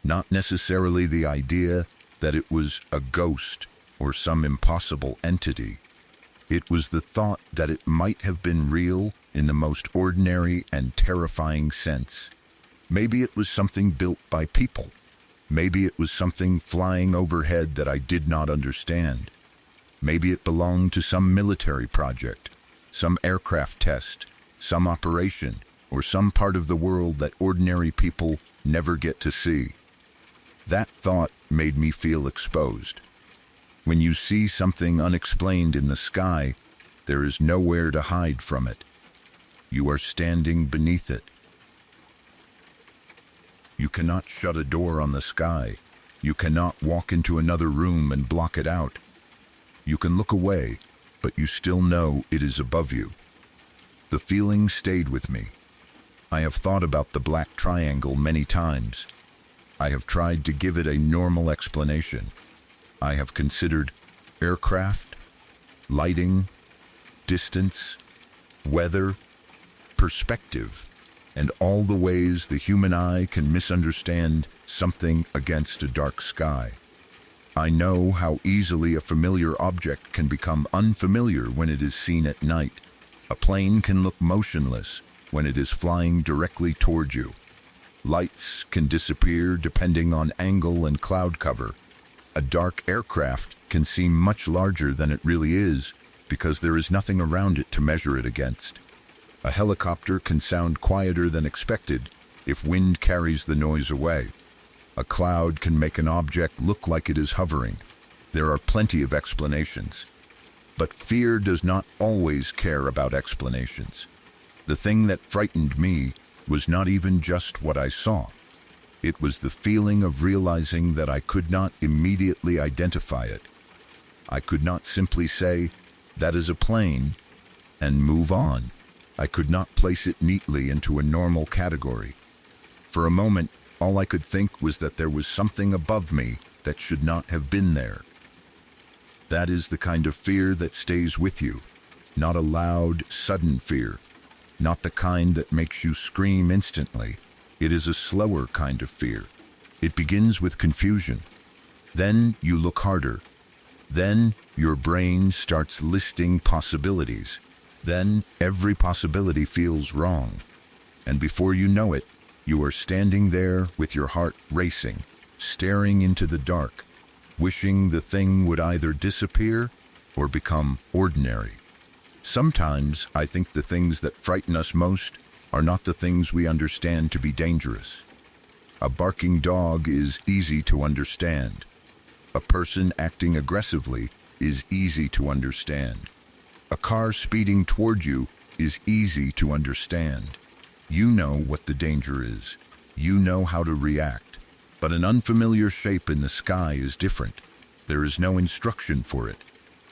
Not necessarily the idea that it was a ghost or some impossible entity. It was the thought that it might have been real in the most ordinary and terrifying sense. Maybe it was something built by people. Maybe it was something flying overhead that I did not understand. Maybe it belonged to some military project, some aircraft test, some operation, or some part of the world that ordinary people never get to see. That thought made me feel exposed. When you see something unexplained in the sky, there is nowhere to hide from it. You are standing beneath it. You cannot shut a door on the sky. You cannot walk into another room and block it out. You can look away, but you still know it is above you. The feeling stayed with me. I have thought about the black triangle many times. I have tried to give it a normal explanation. I have considered aircraft, lighting, distance, weather, perspective, and all the ways the human eye can misunderstand something against a dark sky. I know how easily a familiar object can become unfamiliar when it is seen at night. A plane can look motionless when it is flying directly toward you. Lights can disappear depending on angle and cloud cover. A dark aircraft can seem much larger than it really is because there is nothing around it to measure it against. A helicopter can sound quieter than expected if wind carries the noise away. A cloud can make an object look like it is hovering. There are plenty of explanations. But fear does not always care about explanations. The thing that frightened me was not even just what I saw. It was the feeling of realizing that I could not immediately identify it. I could not simply say, "That is a plane," and move on. I could not place it neatly into a normal category. For a moment, all I could think was that there was something above me that should not have been there. That is the kind of fear that stays with you, not a loud, sudden fear, not the kind that makes you scream instantly. It is a slower kind of fear. It begins with confusion. Then you look harder. Then your brain starts listing possibilities. Then every possibility feels wrong. And before you know it, you are standing there with your heart racing, staring into the dark, wishing the thing would either disappear or become ordinary. Sometimes I think the things that frighten us most are not the things we understand to be dangerous. A barking dog is easy to understand. A person acting aggressively is easy to understand. A car speeding toward you is easy to understand. You know what the danger is. You know how to react. But an unfamiliar shape in the sky is different. There is no instruction for it.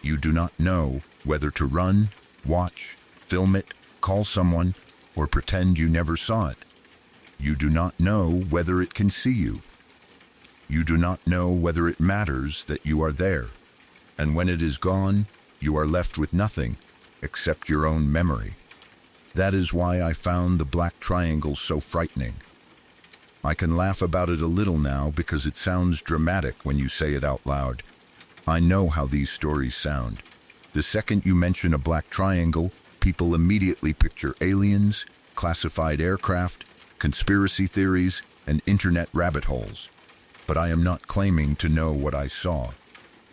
You do not know whether to run, watch, film it, call someone, or pretend you never saw it. You do not know whether it can see you. You do not know whether it matters that you are there. And when it is gone, you are left with nothing except your own memory. That is why I found the black triangle so frightening. I can laugh about it a little now because it sounds dramatic when you say it out loud. I know how these stories sound. The second you mention a black triangle, people immediately picture aliens, classified aircraft, conspiracy theories, and internet rabbit holes. But I am not claiming to know what I saw.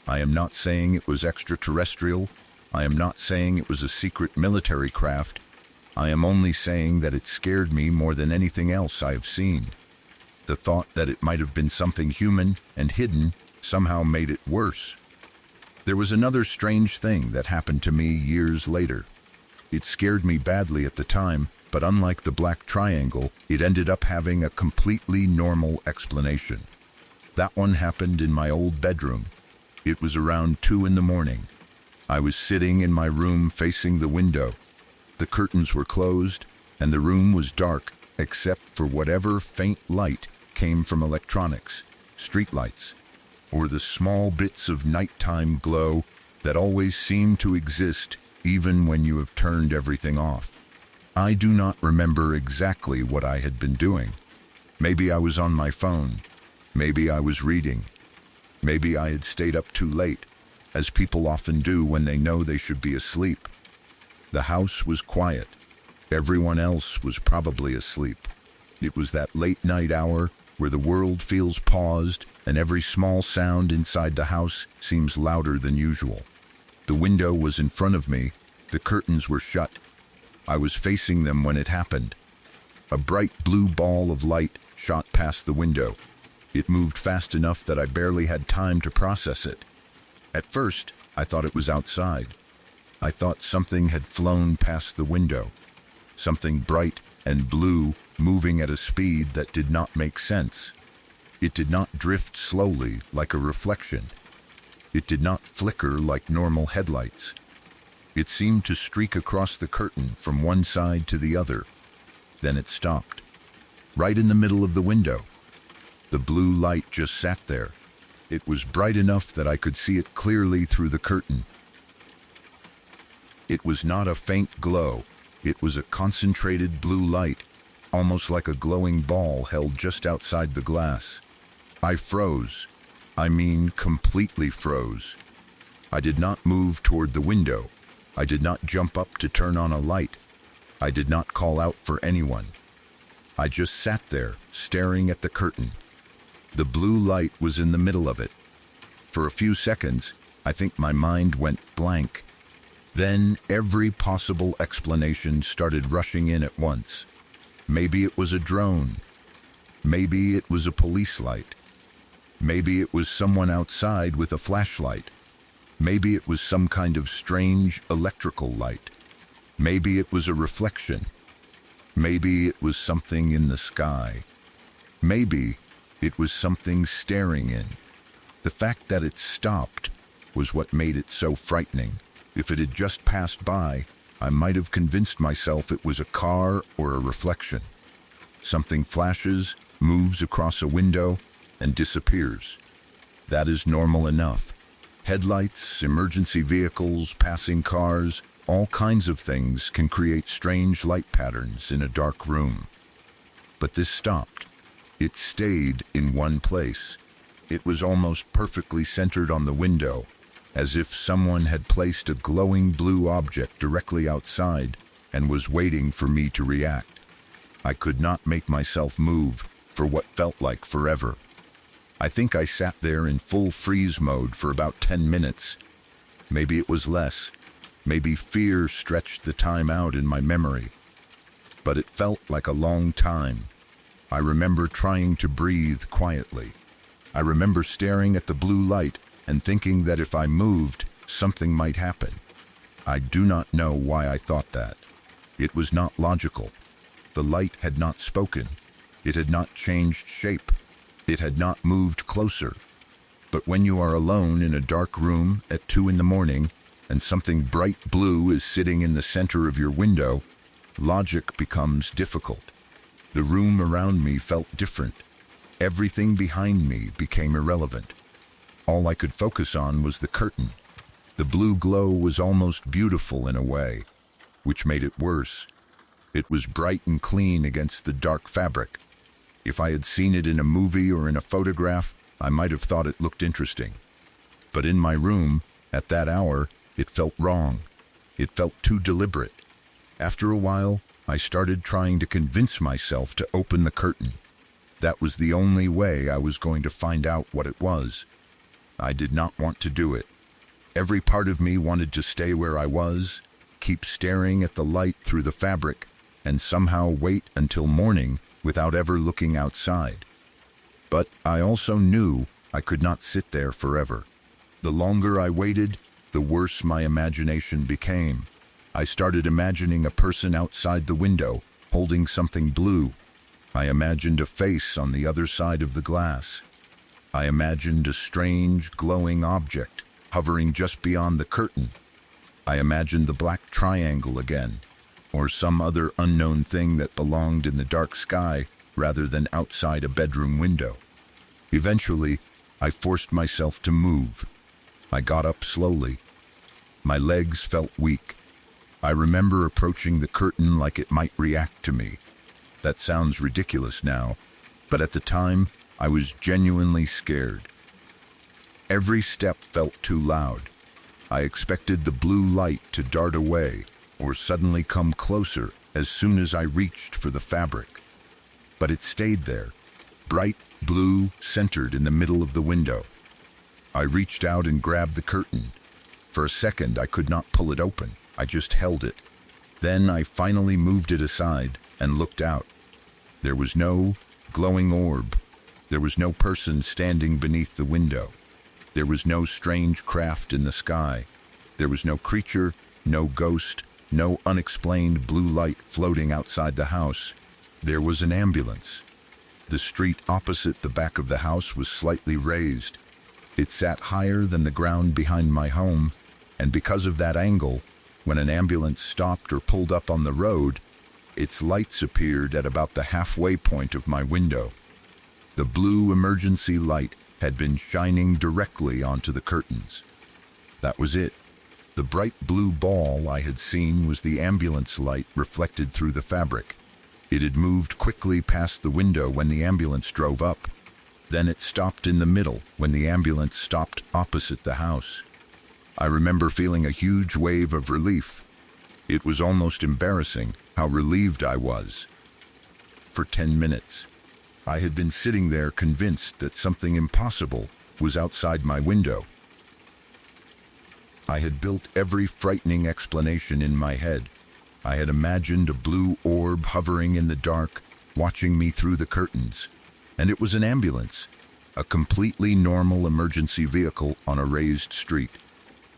I am not saying it was extraterrestrial. I am not saying it was a secret military craft. I am only saying that it scared me more than anything else I have seen. The thought that it might have been something human and hidden somehow made it worse. There was another strange thing that happened to me years later. It scared me badly at the time, but unlike the black triangle, it ended up having a completely normal explanation. That one happened in my old bedroom. It was around 2 a.m. I was sitting in my room facing the window. The curtains were closed, and the room was dark, except for whatever faint light came from electronics, streetlights, or the small bits of nighttime glow that always seem to exist even when you have turned everything off. I do not remember exactly what I had been doing. Maybe I was on my phone. Maybe I was reading. Maybe I had stayed up too late, as people often do when they know they should be asleep. The house was quiet. Everyone else was probably asleep. It was that late night hour where the world feels paused and every small sound inside the house seems louder than usual. The window was in front of me. The curtains were shut. I was facing them when it happened. A bright blue ball of light shot past the window. It moved fast enough that I barely had time to process it. At first, I thought it was outside. I thought something had flown past the window. Something bright and blue moving at a speed that did not make sense. It did not drift slowly like a reflection. It did not flicker like normal headlights. It seemed to streak across the curtain from one side to the other. Then it stopped, right in the middle of the window. The blue light just sat there. It was bright enough that I could see it clearly through the curtain. It was not a faint glow. It was a concentrated blue light, almost like a glowing ball held just outside the glass. I froze. I mean, completely froze. I did not move toward the window. I did not jump up to turn on a light. I did not call out for anyone. I just sat there, staring at the curtain. The blue light was in the middle of it. For a few seconds, I think my mind went blank. Then every possible explanation started rushing in at once. Maybe it was a drone. Maybe it was a police light. Maybe it was someone outside with a flashlight. Maybe it was some kind of strange electrical light. Maybe it was a reflection. Maybe it was something in the sky. Maybe it was something staring in. The fact that it stopped was what made it so frightening. If it had just passed by, I might have convinced myself it was a car or a reflection. Something flashes, moves across a window, and disappears. That is normal enough. Headlights, emergency vehicles, passing cars, all kinds of things can create strange light patterns in a dark room. But this stopped. It stayed in one place. It was almost perfectly centered on the window, as if someone had placed a glowing blue object directly outside and was waiting for me to react. I could not make myself move for what felt like forever. I think I sat there in full freeze mode for about 10 minutes. Maybe it was less. Maybe fear stretched the time out in my memory. But it felt like a long time. I remember trying to breathe quietly. I remember staring at the blue light and thinking that if I moved, something might happen. I do not know why I thought that. It was not logical. The light had not spoken. It had not changed shape. It had not moved closer. But when you are alone in a dark room at 2 a.m, and something bright blue is sitting in the center of your window, logic becomes difficult. The room around me felt different. Everything behind me became irrelevant. All I could focus on was the curtain. The blue glow was almost beautiful in a way, which made it worse. It was bright and clean against the dark fabric. If I had seen it in a movie or in a photograph, I might have thought it looked interesting. But in my room, at that hour, it felt wrong. It felt too deliberate. After a while, I started trying to convince myself to open the curtain. That was the only way I was going to find out what it was. I did not want to do it. Every part of me wanted to stay where I was, keep staring at the light through the fabric, and somehow wait until morning without ever looking outside. But I also knew I could not sit there forever. The longer I waited, the worse my imagination became. I started imagining a person outside the window, holding something blue. I imagined a face on the other side of the glass. I imagined a strange, glowing object hovering just beyond the curtain. I imagined the black triangle again, or some other unknown thing that belonged in the dark sky rather than outside a bedroom window. Eventually, I forced myself to move. I got up slowly. My legs felt weak. I remember approaching the curtain like it might react to me. That sounds ridiculous now, but at the time, I was genuinely scared. Every step felt too loud. I expected the blue light to dart away or suddenly come closer as soon as I reached for the fabric. But it stayed there, bright blue, centered in the middle of the window. I reached out and grabbed the curtain. For a second, I could not pull it open. I just held it. Then I finally moved it aside and looked out. There was no glowing orb. There was no person standing beneath the window. There was no strange craft in the sky. There was no creature, no ghost, no unexplained blue light floating outside the house. There was an ambulance. The street opposite the back of the house was slightly raised. It sat higher than the ground behind my home, and because of that angle, when an ambulance stopped or pulled up on the road, its lights appeared at about the halfway point of my window. The blue emergency light had been shining directly onto the curtains. That was it. The bright blue ball I had seen was the ambulance light reflected through the fabric. It had moved quickly past the window when the ambulance drove up. Then it stopped in the middle when the ambulance stopped opposite the house. I remember feeling a huge wave of relief. It was almost embarrassing how relieved I was. For 10 minutes, I had been sitting there convinced that something impossible was outside my window. I had built every frightening explanation in my head. I had imagined a blue orb hovering in the dark, watching me through the curtains. And it was an ambulance, a completely normal emergency vehicle on a raised street.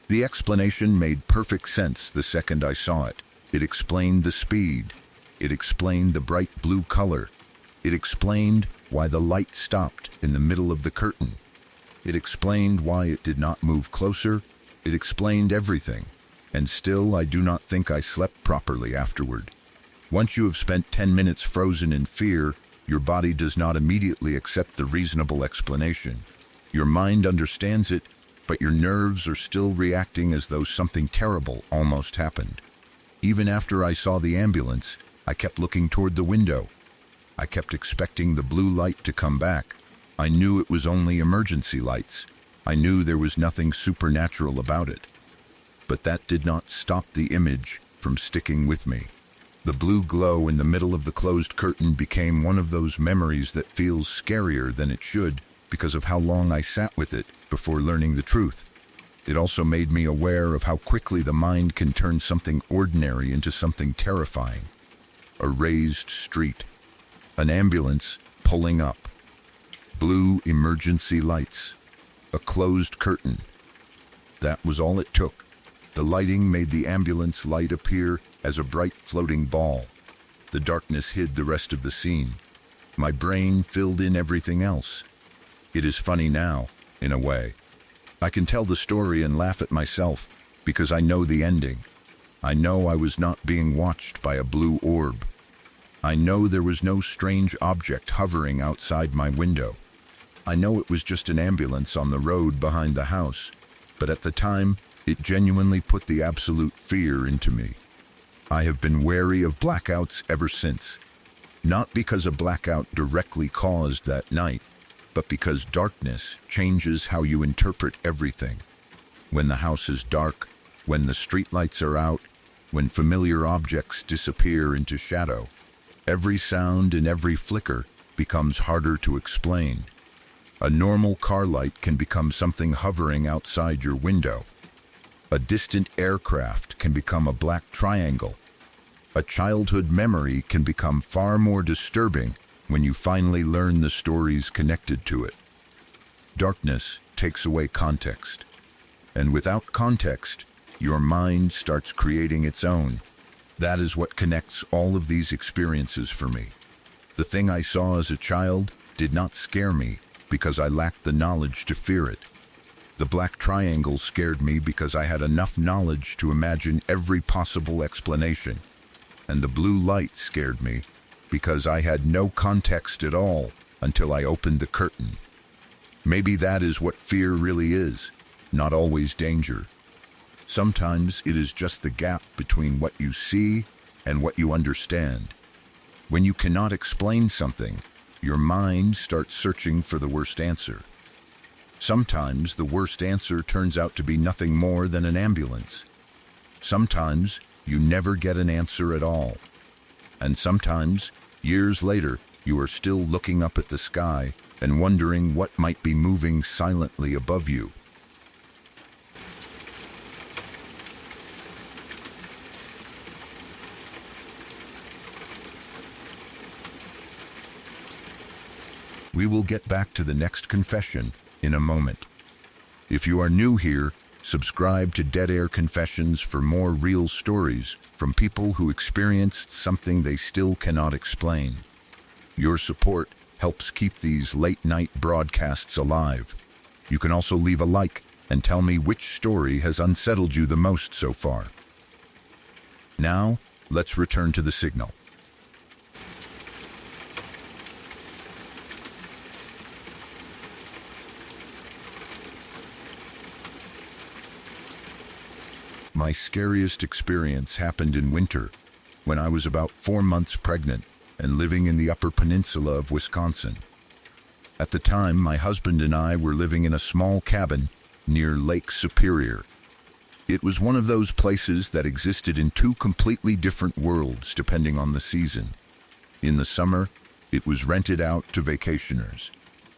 The explanation made perfect sense the second I saw it. It explained the speed. It explained the bright blue color. It explained why the light stopped in the middle of the curtain. It explained why it did not move closer. It explained everything. And still, I do not think I slept properly afterward. Once you have spent 10 minutes frozen in fear, your body does not immediately accept the reasonable explanation. Your mind understands it, but your nerves are still reacting as though something terrible almost happened. Even after I saw the ambulance, I kept looking toward the window. I kept expecting the blue light to come back. I knew it was only emergency lights. I knew there was nothing supernatural about it. But that did not stop the image from sticking with me. The blue glow in the middle of the closed curtain became one of those memories that feels scarier than it should because of how long I sat with it before learning the truth. It also made me aware of how quickly the mind can turn something ordinary into something terrifying. A raised street. An ambulance pulling up. Blue emergency lights. A closed curtain. That was all it took. The lighting made the ambulance light appear as a bright floating ball. The darkness hid the rest of the scene. My brain filled in everything else. It is funny now, in a way. I can tell the story and laugh at myself because I know the ending. I know I was not being watched by a blue orb. I know there was no strange object hovering outside my window. I know it was just an ambulance on the road behind the house, but at the time, it genuinely put the absolute fear into me. I have been wary of blackouts ever since. Not because a blackout directly caused that night, but because darkness changes how you interpret everything. When the house is dark, when the streetlights are out, when familiar objects disappear into shadow, every sound and every flicker becomes harder to explain. A normal car light can become something hovering outside your window. A distant aircraft can become a black triangle. A childhood memory can become far more disturbing when you finally learn the stories connected to it. Darkness takes away context. And without context, your mind starts creating its own. That is what connects all of these experiences for me. The thing I saw as a child did not scare me because I lacked the knowledge to fear it. The black triangle scared me because I had enough knowledge to imagine every possible explanation. And the blue light scared me because I had no context at all until I opened the curtain. Maybe that is what fear really is, not always danger. Sometimes it is just the gap between what you see and what you understand. When you cannot explain something, your mind starts searching for the worst answer. Sometimes the worst answer turns out to be nothing more than an ambulance. Sometimes you never get an answer at all. And sometimes, years later, you are still looking up at the sky and wondering what might be moving silently above you. We will get back to the next confession in a moment. If you are new here, subscribe to Dead Air Confessions for more real stories from people who experienced something they still cannot explain. Your support helps keep these late-night broadcasts alive. You can also leave a like and tell me which story has unsettled you the most so far. Now, let's return to the signal. My scariest experience happened in winter, when I was about 4 months pregnant and living in the Upper Peninsula of Wisconsin. At the time, my husband and I were living in a small cabin near Lake Superior. It was one of those places that existed in two completely different worlds depending on the season. In the summer, it was rented out to vacationers.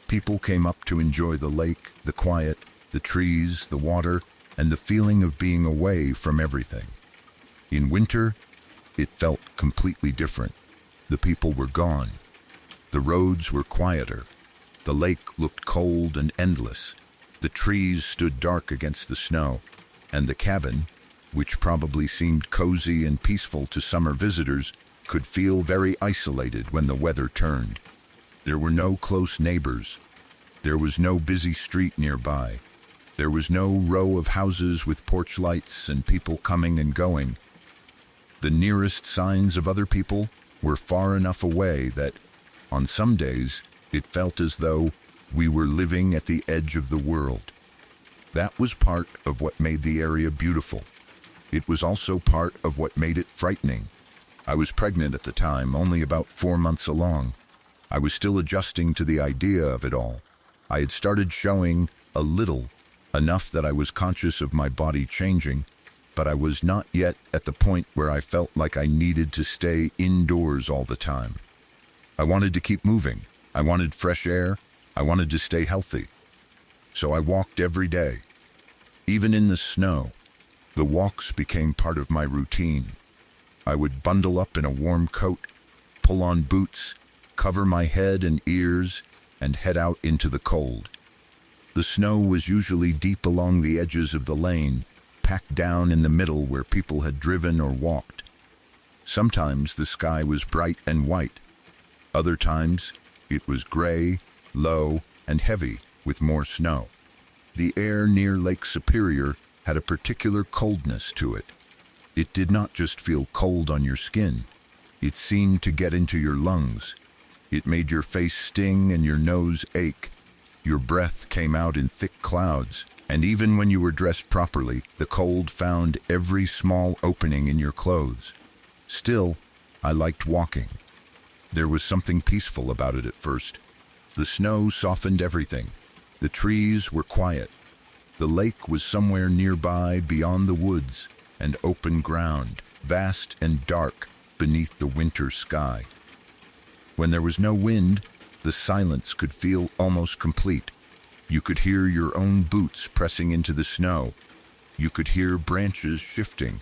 People came up to enjoy the lake, the quiet, the trees, the water, and the feeling of being away from everything. In winter, it felt completely different. The people were gone. The roads were quieter. The lake looked cold and endless. The trees stood dark against the snow, and the cabin, which probably seemed cozy and peaceful to summer visitors, could feel very isolated when the weather turned. There were no close neighbors. There was no busy street nearby. There was no row of houses with porch lights and people coming and going. The nearest signs of other people were far enough away that, on some days, it felt as though we were living at the edge of the world. That was part of what made the area beautiful. It was also part of what made it frightening. I was pregnant at the time, only about 4 months along. I was still adjusting to the idea of it all. I had started showing a little, enough that I was conscious of my body changing, but I was not yet at the point where I felt like I needed to stay indoors all the time. I wanted to keep moving. I wanted fresh air. I wanted to stay healthy. So I walked every day. Even in the snow, the walks became part of my routine. I would bundle up in a warm coat, pull on boots, cover my head and ears, and head out into the cold. The snow was usually deep along the edges of the lane, packed down in the middle where people had driven or walked. Sometimes the sky was bright and white. Other times, it was gray, low, and heavy, with more snow. The air near Lake Superior had a particular coldness to it. It did not just feel cold on your skin. It seemed to get into your lungs. It made your face sting and your nose ache. Your breath came out in thick clouds, and even when you were dressed properly, the cold found every small opening in your clothes. Still, I liked walking. There was something peaceful about it at first. The snow softened everything. The trees were quiet. The lake was somewhere nearby beyond the woods, and open ground, vast and dark beneath the winter sky. When there was no wind, the silence could feel almost complete. You could hear your own boots pressing into the snow. You could hear branches shifting.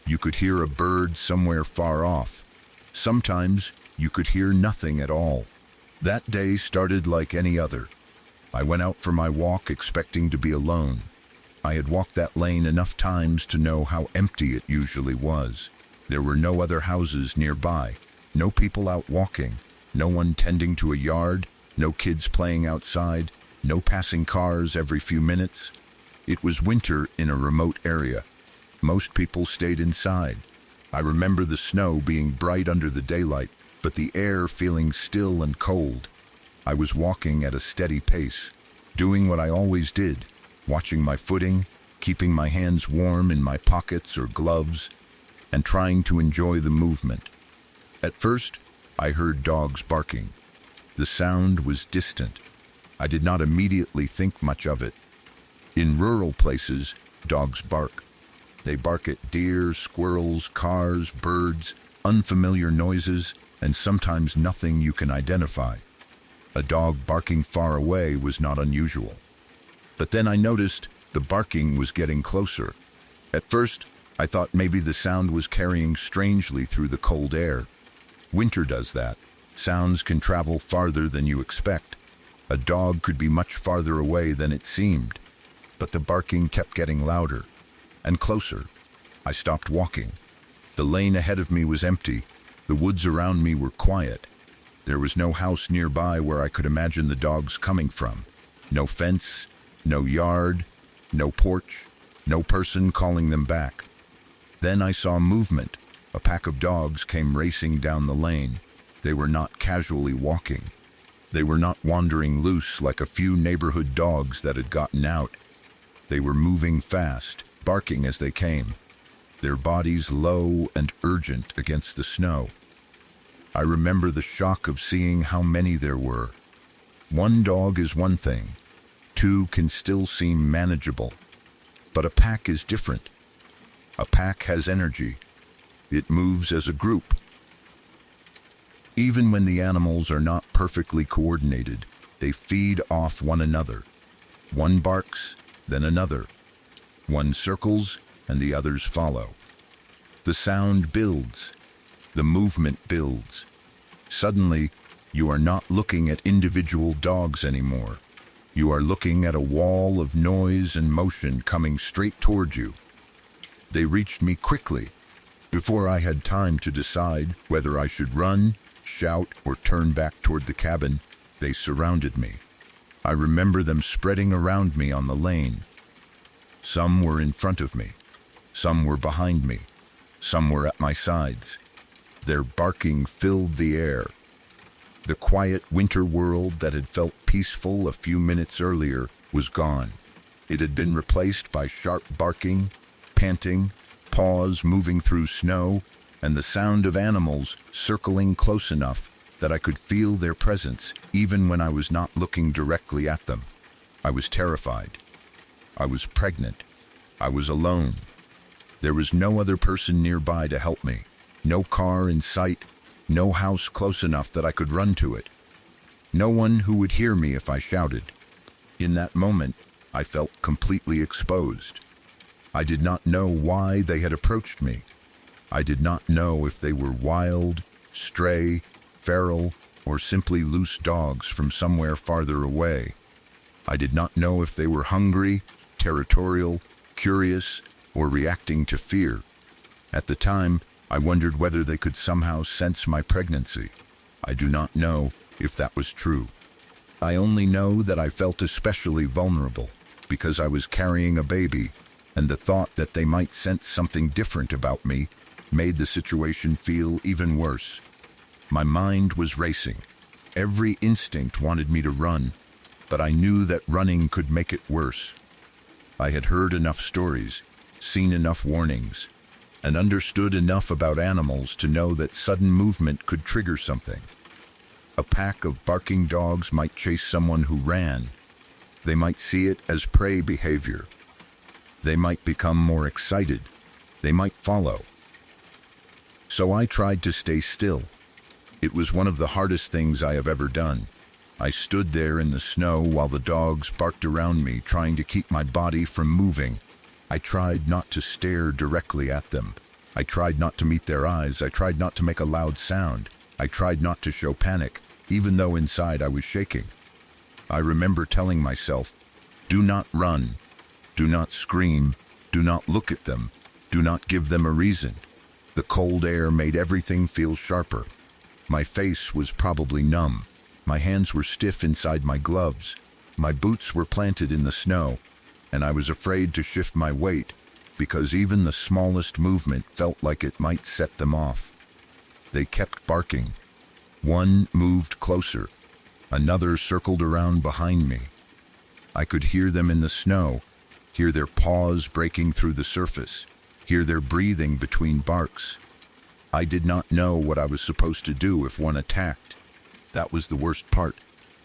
You could hear a bird somewhere far off. Sometimes you could hear nothing at all. That day started like any other. I went out for my walk expecting to be alone. I had walked that lane enough times to know how empty it usually was. There were no other houses nearby, no people out walking, no one tending to a yard, no kids playing outside, no passing cars every few minutes. It was winter in a remote area. Most people stayed inside. I remember the snow being bright under the daylight, but the air feeling still and cold. I was walking at a steady pace, doing what I always did, watching my footing, keeping my hands warm in my pockets or gloves, and trying to enjoy the movement. At first, I heard dogs barking. The sound was distant. I did not immediately think much of it. In rural places, dogs bark. They bark at deer, squirrels, cars, birds, unfamiliar noises, and sometimes nothing you can identify. A dog barking far away was not unusual. But then I noticed the barking was getting closer. At first, I thought maybe the sound was carrying strangely through the cold air. Winter does that. Sounds can travel farther than you expect. A dog could be much farther away than it seemed, but the barking kept getting louder and closer. I stopped walking. The lane ahead of me was empty. The woods around me were quiet. There was no house nearby where I could imagine the dogs coming from. No fence, no yard, no porch, no person calling them back. Then I saw movement. A pack of dogs came racing down the lane. They were not casually walking. They were not wandering loose like a few neighborhood dogs that had gotten out. They were moving fast, barking as they came, their bodies low and urgent against the snow. I remember the shock of seeing how many there were. One dog is one thing. Two can still seem manageable. But a pack is different. A pack has energy. It moves as a group. Even when the animals are not perfectly coordinated, they feed off one another. One barks, then another. One circles, and the others follow. The sound builds. The movement builds. Suddenly, you are not looking at individual dogs anymore. You are looking at a wall of noise and motion coming straight toward you. They reached me quickly. Before I had time to decide whether I should run, shout, or turn back toward the cabin, they surrounded me. I remember them spreading around me on the lane. Some were in front of me. Some were behind me. Some were at my sides. Their barking filled the air. The quiet winter world that had felt peaceful a few minutes earlier was gone. It had been replaced by sharp barking, panting, paws moving through snow, and the sound of animals circling close enough that I could feel their presence even when I was not looking directly at them. I was terrified. I was pregnant. I was alone. There was no other person nearby to help me. No car in sight. No house close enough that I could run to it. No one who would hear me if I shouted. In that moment, I felt completely exposed. I did not know why they had approached me. I did not know if they were wild, stray, feral, or simply loose dogs from somewhere farther away. I did not know if they were hungry, territorial, curious, or reacting to fear. At the time, I wondered whether they could somehow sense my pregnancy. I do not know if that was true. I only know that I felt especially vulnerable because I was carrying a baby, and the thought that they might sense something different about me made the situation feel even worse. My mind was racing. Every instinct wanted me to run, but I knew that running could make it worse. I had heard enough stories, seen enough warnings, and understood enough about animals to know that sudden movement could trigger something. A pack of barking dogs might chase someone who ran. They might see it as prey behavior. They might become more excited. They might follow. So I tried to stay still. It was one of the hardest things I have ever done. I stood there in the snow while the dogs barked around me, trying to keep my body from moving. I tried not to stare directly at them. I tried not to meet their eyes. I tried not to make a loud sound. I tried not to show panic, even though inside I was shaking. I remember telling myself, do not run, do not scream, do not look at them, do not give them a reason. The cold air made everything feel sharper. My face was probably numb. My hands were stiff inside my gloves. My boots were planted in the snow, and I was afraid to shift my weight because even the smallest movement felt like it might set them off. They kept barking. One moved closer. Another circled around behind me. I could hear them in the snow, hear their paws breaking through the surface, hear their breathing between barks. I did not know what I was supposed to do if one attacked. That was the worst part.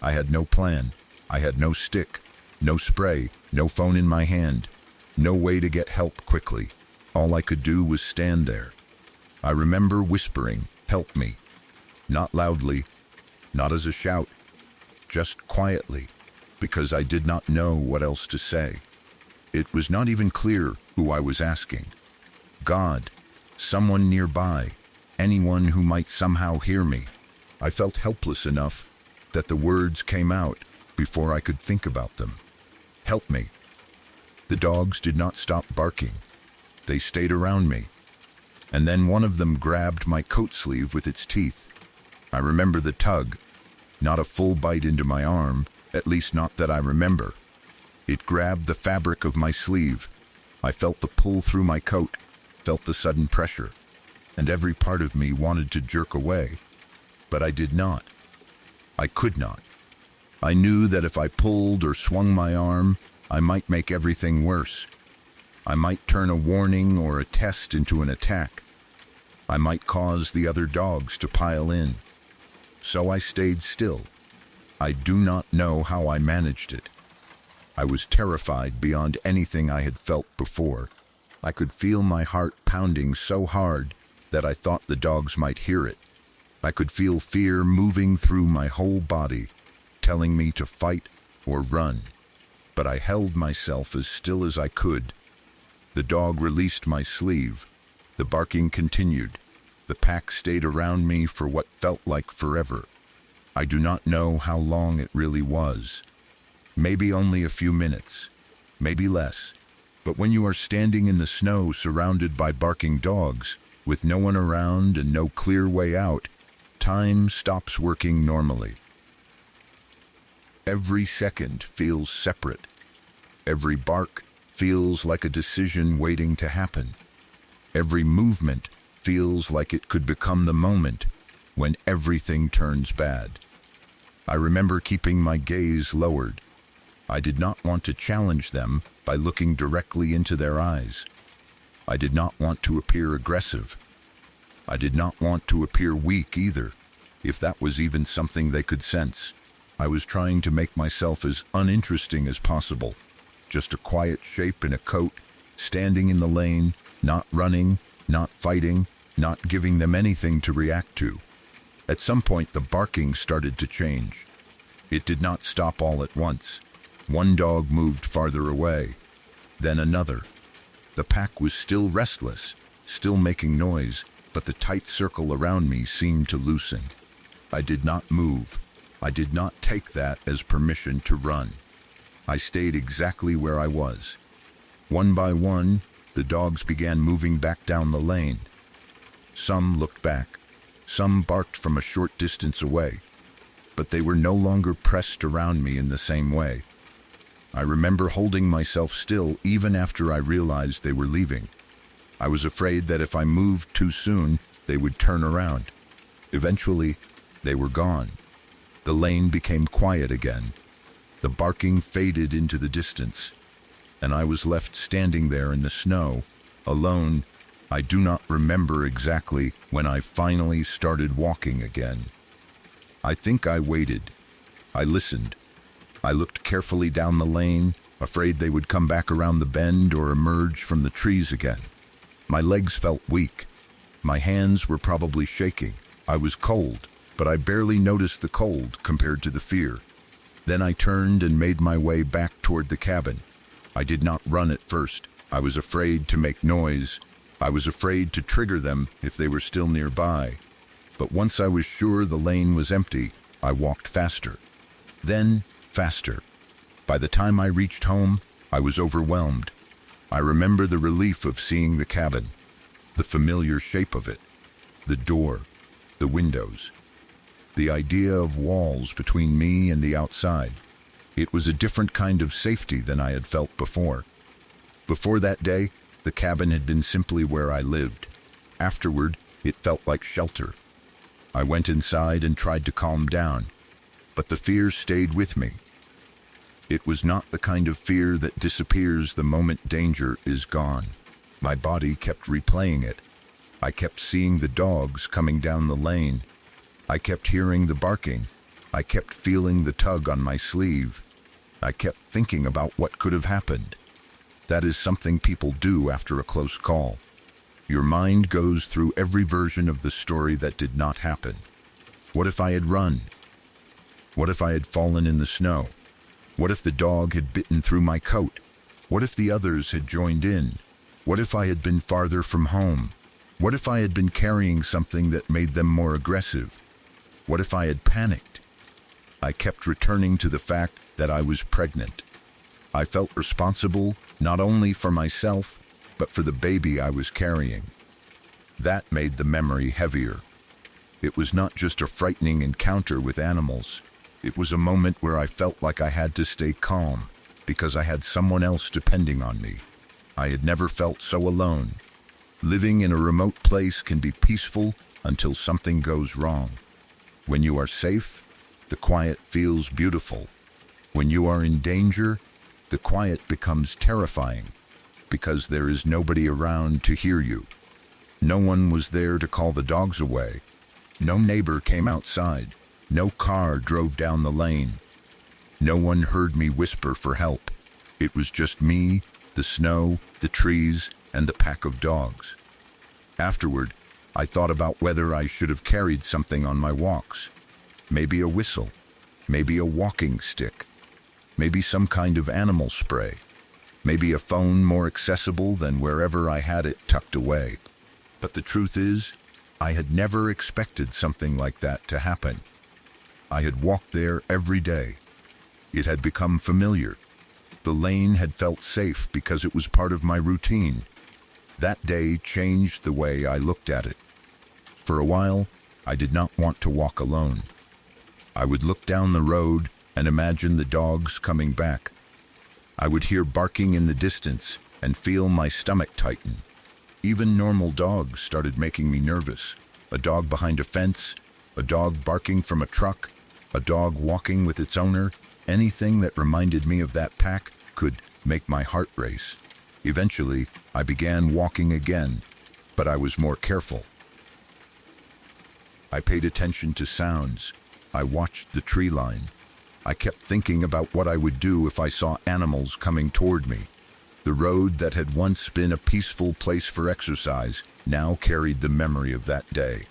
I had no plan. I had no stick, no spray, no phone in my hand, no way to get help quickly. All I could do was stand there. I remember whispering, "Help me." Not loudly, not as a shout, just quietly, because I did not know what else to say. It was not even clear who I was asking. God, someone nearby, anyone who might somehow hear me. I felt helpless enough that the words came out, before I could think about them. Help me. The dogs did not stop barking. They stayed around me. And then one of them grabbed my coat sleeve with its teeth. I remember the tug, not a full bite into my arm, at least not that I remember. It grabbed the fabric of my sleeve. I felt the pull through my coat, felt the sudden pressure, and every part of me wanted to jerk away. But I did not. I could not. I knew that if I pulled or swung my arm, I might make everything worse. I might turn a warning or a test into an attack. I might cause the other dogs to pile in. So I stayed still. I do not know how I managed it. I was terrified beyond anything I had felt before. I could feel my heart pounding so hard that I thought the dogs might hear it. I could feel fear moving through my whole body, telling me to fight or run. But I held myself as still as I could. The dog released my sleeve. The barking continued. The pack stayed around me for what felt like forever. I do not know how long it really was. Maybe only a few minutes, maybe less. But when you are standing in the snow surrounded by barking dogs, with no one around and no clear way out, time stops working normally. Every second feels separate. Every bark feels like a decision waiting to happen. Every movement feels like it could become the moment when everything turns bad. I remember keeping my gaze lowered. I did not want to challenge them by looking directly into their eyes. I did not want to appear aggressive. I did not want to appear weak either, if that was even something they could sense. I was trying to make myself as uninteresting as possible. Just a quiet shape in a coat, standing in the lane, not running, not fighting, not giving them anything to react to. At some point, the barking started to change. It did not stop all at once. One dog moved farther away, then another. The pack was still restless, still making noise, but the tight circle around me seemed to loosen. I did not move. I did not take that as permission to run. I stayed exactly where I was. One by one, the dogs began moving back down the lane. Some looked back. Some barked from a short distance away. But they were no longer pressed around me in the same way. I remember holding myself still even after I realized they were leaving. I was afraid that if I moved too soon, they would turn around. Eventually, they were gone. The lane became quiet again. The barking faded into the distance, and I was left standing there in the snow, alone. I do not remember exactly when I finally started walking again. I think I waited. I listened. I looked carefully down the lane, afraid they would come back around the bend or emerge from the trees again. My legs felt weak. My hands were probably shaking. I was cold, but I barely noticed the cold compared to the fear. Then I turned and made my way back toward the cabin. I did not run at first. I was afraid to make noise. I was afraid to trigger them if they were still nearby. But once I was sure the lane was empty, I walked faster. Then, faster. By the time I reached home, I was overwhelmed. I remember the relief of seeing the cabin, the familiar shape of it, the door, the windows, the idea of walls between me and the outside. It was a different kind of safety than I had felt before. Before that day, the cabin had been simply where I lived. Afterward, it felt like shelter. I went inside and tried to calm down, but the fear stayed with me. It was not the kind of fear that disappears the moment danger is gone. My body kept replaying it. I kept seeing the dogs coming down the lane. I kept hearing the barking. I kept feeling the tug on my sleeve. I kept thinking about what could have happened. That is something people do after a close call. Your mind goes through every version of the story that did not happen. What if I had run? What if I had fallen in the snow? What if the dog had bitten through my coat? What if the others had joined in? What if I had been farther from home? What if I had been carrying something that made them more aggressive? What if I had panicked? I kept returning to the fact that I was pregnant. I felt responsible not only for myself, but for the baby I was carrying. That made the memory heavier. It was not just a frightening encounter with animals. It was a moment where I felt like I had to stay calm, because I had someone else depending on me. I had never felt so alone. Living in a remote place can be peaceful until something goes wrong. When you are safe, the quiet feels beautiful. When you are in danger, the quiet becomes terrifying, because there is nobody around to hear you. No one was there to call the dogs away. No neighbor came outside. No car drove down the lane. No one heard me whisper for help. It was just me, the snow, the trees, and the pack of dogs. Afterward, I thought about whether I should have carried something on my walks. Maybe a whistle, maybe a walking stick, maybe some kind of animal spray, maybe a phone more accessible than wherever I had it tucked away. But the truth is, I had never expected something like that to happen. I had walked there every day. It had become familiar. The lane had felt safe because it was part of my routine. That day changed the way I looked at it. For a while, I did not want to walk alone. I would look down the road and imagine the dogs coming back. I would hear barking in the distance and feel my stomach tighten. Even normal dogs started making me nervous. A dog behind a fence, a dog barking from a truck, a dog walking with its owner. Anything that reminded me of that pack could make my heart race. Eventually, I began walking again, but I was more careful. I paid attention to sounds. I watched the tree line. I kept thinking about what I would do if I saw animals coming toward me. The road that had once been a peaceful place for exercise now carried the memory of that day.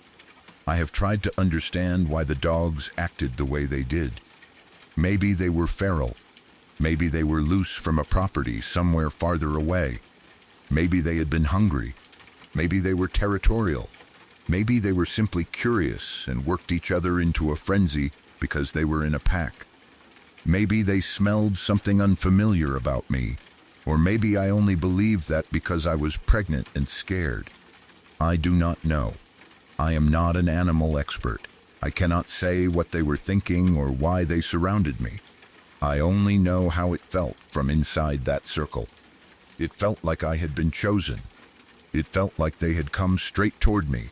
I have tried to understand why the dogs acted the way they did. Maybe they were feral. Maybe they were loose from a property somewhere farther away. Maybe they had been hungry. Maybe they were territorial. Maybe they were simply curious and worked each other into a frenzy because they were in a pack. Maybe they smelled something unfamiliar about me, or maybe I only believed that because I was pregnant and scared. I do not know. I am not an animal expert. I cannot say what they were thinking or why they surrounded me. I only know how it felt from inside that circle. It felt like I had been chosen. It felt like they had come straight toward me.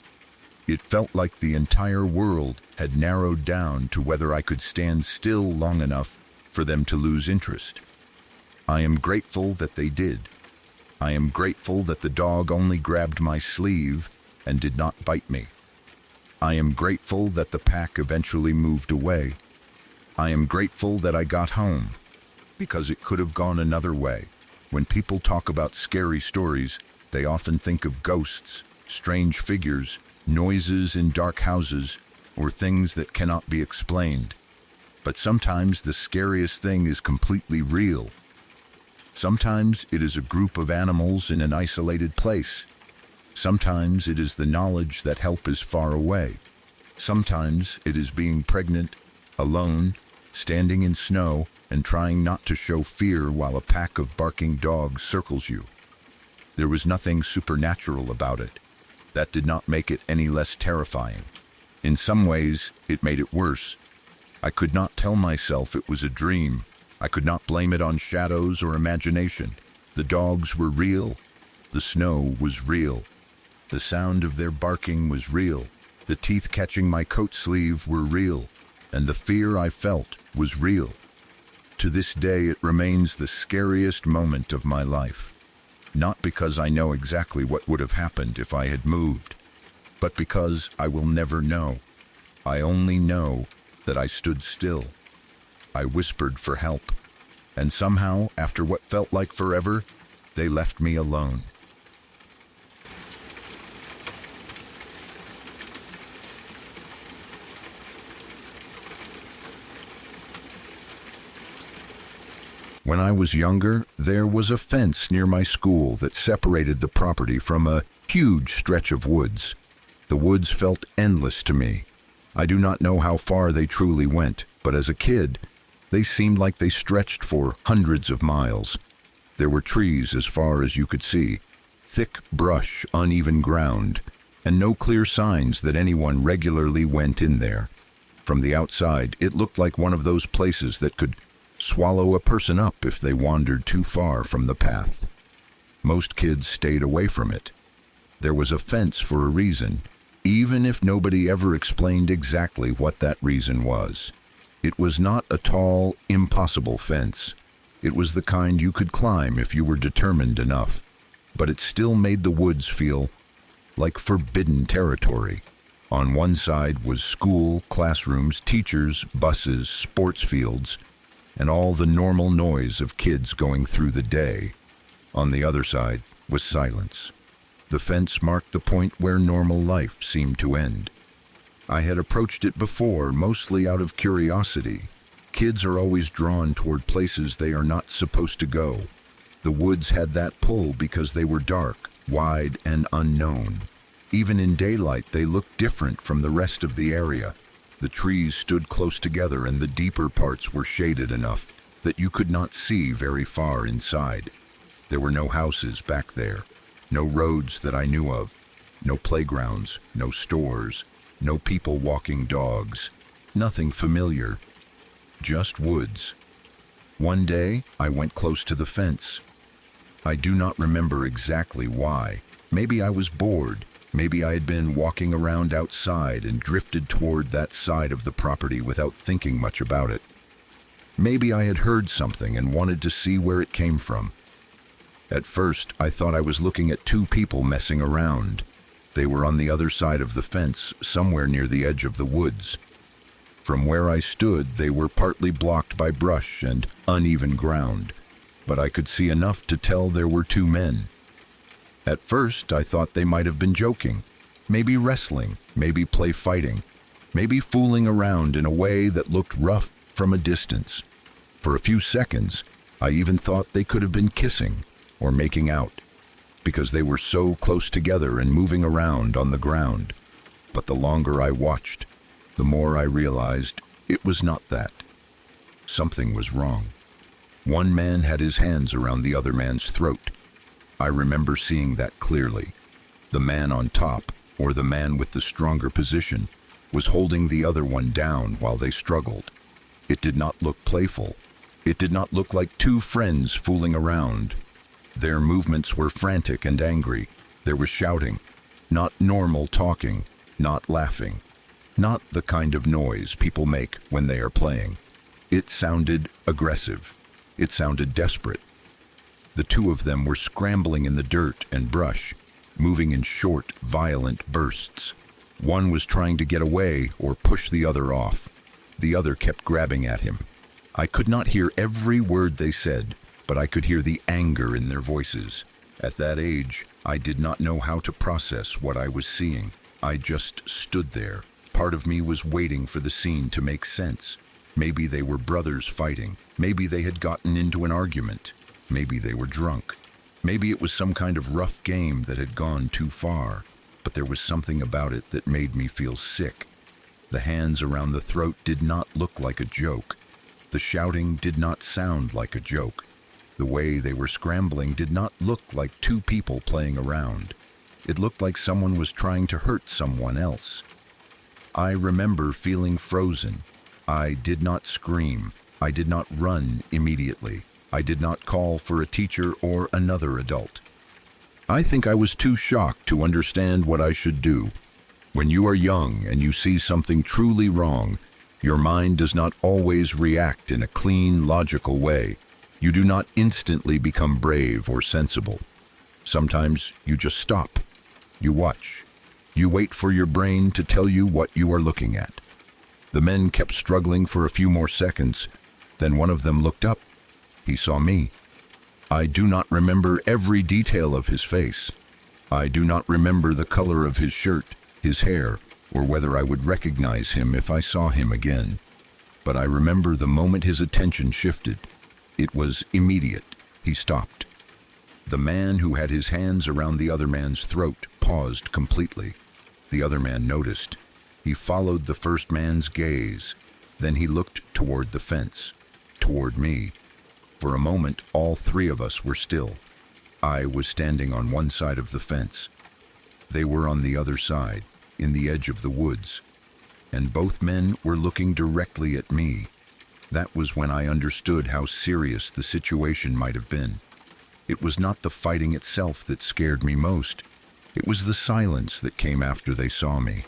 It felt like the entire world had narrowed down to whether I could stand still long enough for them to lose interest. I am grateful that they did. I am grateful that the dog only grabbed my sleeve and did not bite me. I am grateful that the pack eventually moved away. I am grateful that I got home, because it could have gone another way. When people talk about scary stories, they often think of ghosts, strange figures, noises in dark houses, or things that cannot be explained. But sometimes the scariest thing is completely real. Sometimes it is a group of animals in an isolated place. Sometimes it is the knowledge that help is far away. Sometimes it is being pregnant, alone, standing in snow, and trying not to show fear while a pack of barking dogs circles you. There was nothing supernatural about it. That did not make it any less terrifying. In some ways, it made it worse. I could not tell myself it was a dream. I could not blame it on shadows or imagination. The dogs were real. The snow was real. The sound of their barking was real. The teeth catching my coat sleeve were real. And the fear I felt was real. To this day, it remains the scariest moment of my life. Not because I know exactly what would have happened if I had moved, but because I will never know. I only know that I stood still. I whispered for help, and somehow, after what felt like forever, they left me alone. When I was younger, there was a fence near my school that separated the property from a huge stretch of woods. The woods felt endless to me. I do not know how far they truly went, but as a kid, they seemed like they stretched for hundreds of miles. There were trees as far as you could see, thick brush, uneven ground, and no clear signs that anyone regularly went in there. From the outside, it looked like one of those places that could swallow a person up if they wandered too far from the path. Most kids stayed away from it. There was a fence for a reason, even if nobody ever explained exactly what that reason was. It was not a tall, impossible fence. It was the kind you could climb if you were determined enough, but it still made the woods feel like forbidden territory. On one side was school, classrooms, teachers, buses, sports fields, and all the normal noise of kids going through the day. On the other side was silence. The fence marked the point where normal life seemed to end. I had approached it before, mostly out of curiosity. Kids are always drawn toward places they are not supposed to go. The woods had that pull because they were dark, wide, and unknown. Even in daylight, they looked different from the rest of the area. The trees stood close together and the deeper parts were shaded enough that you could not see very far inside. There were no houses back there, no roads that I knew of, no playgrounds, no stores, no people walking dogs, nothing familiar, just woods. One day, I went close to the fence. I do not remember exactly why. Maybe I was bored. Maybe I had been walking around outside and drifted toward that side of the property without thinking much about it. Maybe I had heard something and wanted to see where it came from. At first, I thought I was looking at two people messing around. They were on the other side of the fence, somewhere near the edge of the woods. From where I stood, they were partly blocked by brush and uneven ground, but I could see enough to tell there were two men. At first, I thought they might have been joking, maybe wrestling, maybe play fighting, maybe fooling around in a way that looked rough from a distance. For a few seconds, I even thought they could have been kissing or making out, because they were so close together and moving around on the ground. But the longer I watched, the more I realized it was not that. Something was wrong. One man had his hands around the other man's throat. I remember seeing that clearly. The man on top, or the man with the stronger position, was holding the other one down while they struggled. It did not look playful. It did not look like two friends fooling around. Their movements were frantic and angry. There was shouting, not normal talking, not laughing, not the kind of noise people make when they are playing. It sounded aggressive. It sounded desperate. The two of them were scrambling in the dirt and brush, moving in short, violent bursts. One was trying to get away or push the other off. The other kept grabbing at him. I could not hear every word they said, but I could hear the anger in their voices. At that age, I did not know how to process what I was seeing. I just stood there. Part of me was waiting for the scene to make sense. Maybe they were brothers fighting. Maybe they had gotten into an argument. Maybe they were drunk. Maybe it was some kind of rough game that had gone too far. But there was something about it that made me feel sick. The hands around the throat did not look like a joke. The shouting did not sound like a joke. The way they were scrambling did not look like two people playing around. It looked like someone was trying to hurt someone else. I remember feeling frozen. I did not scream. I did not run immediately. I did not call for a teacher or another adult. I think I was too shocked to understand what I should do. When you are young and you see something truly wrong, your mind does not always react in a clean, logical way. You do not instantly become brave or sensible. Sometimes you just stop. You watch. You wait for your brain to tell you what you are looking at. The men kept struggling for a few more seconds. Then one of them looked up. He saw me. I do not remember every detail of his face. I do not remember the color of his shirt, his hair, or whether I would recognize him if I saw him again. But I remember the moment his attention shifted. It was immediate. He stopped. The man who had his hands around the other man's throat paused completely. The other man noticed. He followed the first man's gaze. Then he looked toward the fence, toward me. For a moment, all three of us were still. I was standing on one side of the fence. They were on the other side, in the edge of the woods. And both men were looking directly at me. That was when I understood how serious the situation might have been. It was not the fighting itself that scared me most. It was the silence that came after they saw me.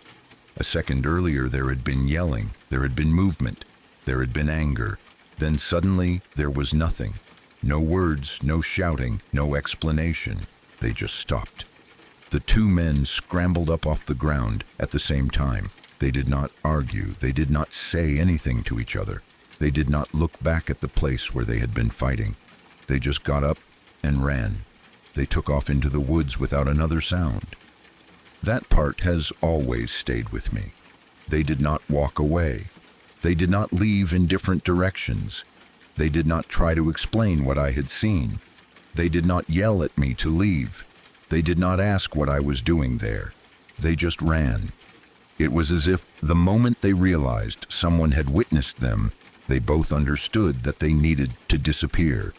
A second earlier there had been yelling, there had been movement, there had been anger. Then suddenly there was nothing. No words, no shouting, no explanation. They just stopped. The two men scrambled up off the ground at the same time. They did not argue, they did not say anything to each other. They did not look back at the place where they had been fighting. They just got up and ran. They took off into the woods without another sound. That part has always stayed with me. They did not walk away. They did not leave in different directions. They did not try to explain what I had seen. They did not yell at me to leave. They did not ask what I was doing there. They just ran. It was as if the moment they realized someone had witnessed them, they both understood that they needed to disappear.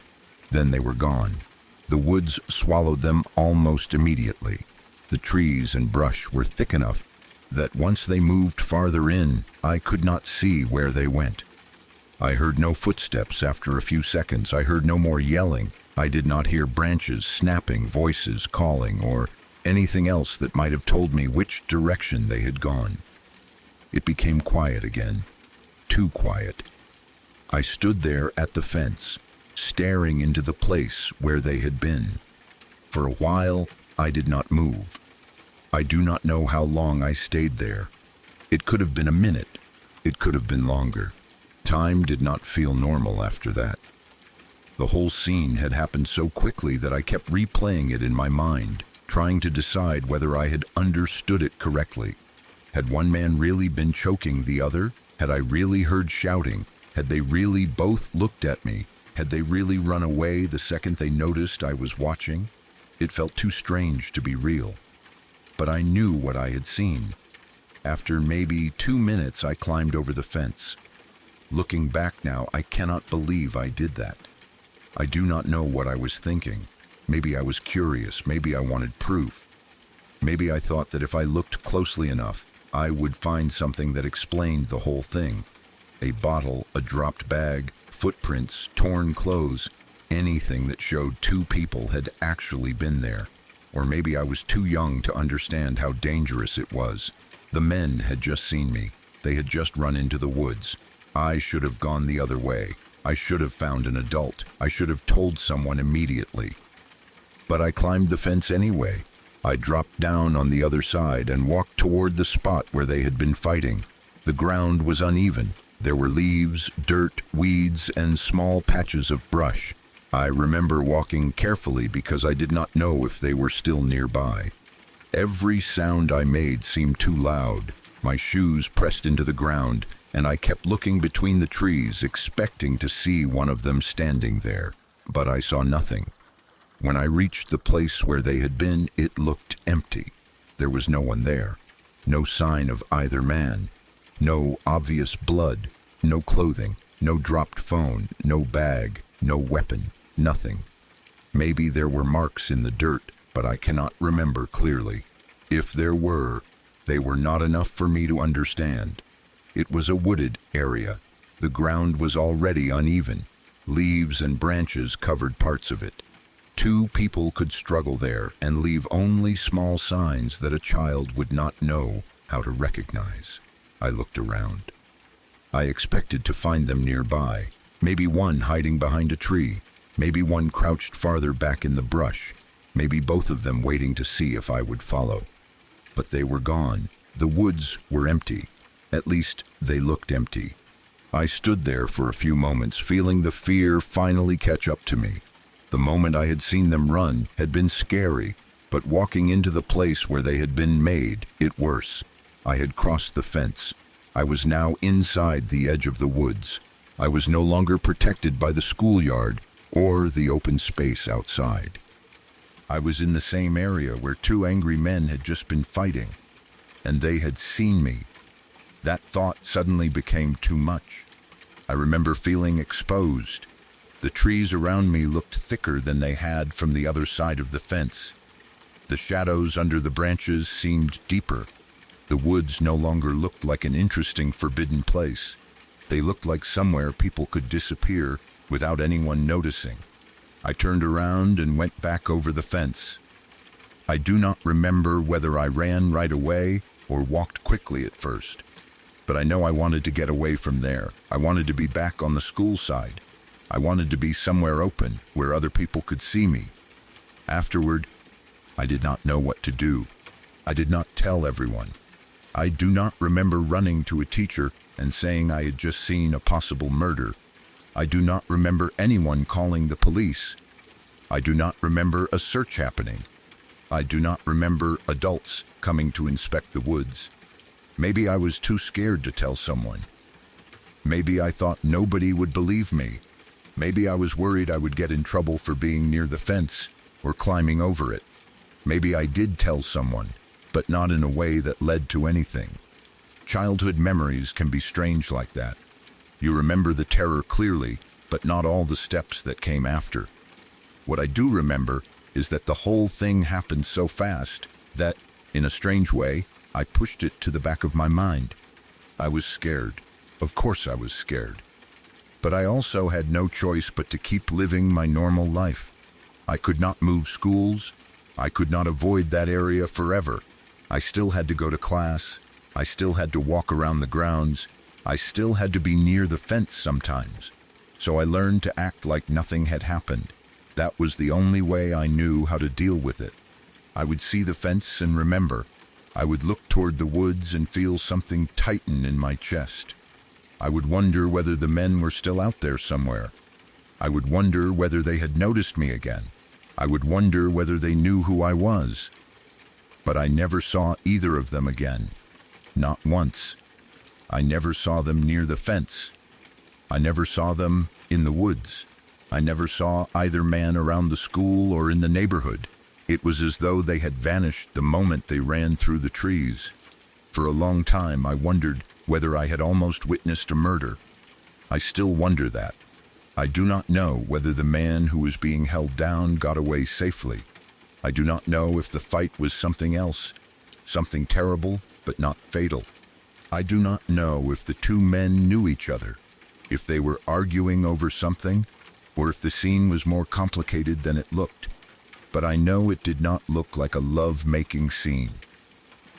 Then they were gone. The woods swallowed them almost immediately. The trees and brush were thick enough that once they moved farther in, I could not see where they went. I heard no footsteps after a few seconds. I heard no more yelling. I did not hear branches snapping, voices calling, or anything else that might have told me which direction they had gone. It became quiet again. Too quiet. I stood there at the fence, staring into the place where they had been. For a while, I did not move. I do not know how long I stayed there. It could have been a minute. It could have been longer. Time did not feel normal after that. The whole scene had happened so quickly that I kept replaying it in my mind, trying to decide whether I had understood it correctly. Had one man really been choking the other? Had I really heard shouting? Had they really both looked at me? Had they really run away the second they noticed I was watching? It felt too strange to be real. But I knew what I had seen. After maybe 2 minutes, I climbed over the fence. Looking back now, I cannot believe I did that. I do not know what I was thinking. Maybe I was curious. Maybe I wanted proof. Maybe I thought that if I looked closely enough, I would find something that explained the whole thing. A bottle, a dropped bag, footprints, torn clothes, anything that showed two people had actually been there. Or maybe I was too young to understand how dangerous it was. The men had just seen me. They had just run into the woods. I should have gone the other way. I should have found an adult. I should have told someone immediately. But I climbed the fence anyway. I dropped down on the other side and walked toward the spot where they had been fighting. The ground was uneven. There were leaves, dirt, weeds, and small patches of brush. I remember walking carefully because I did not know if they were still nearby. Every sound I made seemed too loud. My shoes pressed into the ground, and I kept looking between the trees, expecting to see one of them standing there. But I saw nothing. When I reached the place where they had been, it looked empty. There was no one there. No sign of either man. No obvious blood. No clothing. No dropped phone. No bag. No weapon. Nothing. Maybe there were marks in the dirt, but I cannot remember clearly. If there were, they were not enough for me to understand. It was a wooded area. The ground was already uneven. Leaves and branches covered parts of it. Two people could struggle there and leave only small signs that a child would not know how to recognize. I looked around. I expected to find them nearby, maybe one hiding behind a tree, maybe one crouched farther back in the brush, maybe both of them waiting to see if I would follow. But they were gone. The woods were empty. At least, they looked empty. I stood there for a few moments, feeling the fear finally catch up to me. The moment I had seen them run had been scary, but walking into the place where they had been made it worse. I had crossed the fence. I was now inside the edge of the woods. I was no longer protected by the schoolyard or the open space outside. I was in the same area where two angry men had just been fighting, and they had seen me. That thought suddenly became too much. I remember feeling exposed. The trees around me looked thicker than they had from the other side of the fence. The shadows under the branches seemed deeper. The woods no longer looked like an interesting, forbidden place. They looked like somewhere people could disappear without anyone noticing. I turned around and went back over the fence. I do not remember whether I ran right away or walked quickly at first. But I know I wanted to get away from there. I wanted to be back on the school side. I wanted to be somewhere open where other people could see me. Afterward, I did not know what to do. I did not tell everyone. I do not remember running to a teacher and saying I had just seen a possible murder. I do not remember anyone calling the police. I do not remember a search happening. I do not remember adults coming to inspect the woods. Maybe I was too scared to tell someone. Maybe I thought nobody would believe me. Maybe I was worried I would get in trouble for being near the fence or climbing over it. Maybe I did tell someone, but not in a way that led to anything. Childhood memories can be strange like that. You remember the terror clearly, but not all the steps that came after. What I do remember is that the whole thing happened so fast that, in a strange way, I pushed it to the back of my mind. I was scared. Of course I was scared. But I also had no choice but to keep living my normal life. I could not move schools. I could not avoid that area forever. I still had to go to class. I still had to walk around the grounds. I still had to be near the fence sometimes. So I learned to act like nothing had happened. That was the only way I knew how to deal with it. I would see the fence and remember. I would look toward the woods and feel something tighten in my chest. I would wonder whether the men were still out there somewhere. I would wonder whether they had noticed me again. I would wonder whether they knew who I was. But I never saw either of them again. Not once. I never saw them near the fence. I never saw them in the woods. I never saw either man around the school or in the neighborhood. It was as though they had vanished the moment they ran through the trees. For a long time I wondered whether I had almost witnessed a murder. I still wonder that. I do not know whether the man who was being held down got away safely. I do not know if the fight was something else, something terrible but not fatal. I do not know if the two men knew each other, if they were arguing over something, or if the scene was more complicated than it looked. But I know it did not look like a love-making scene.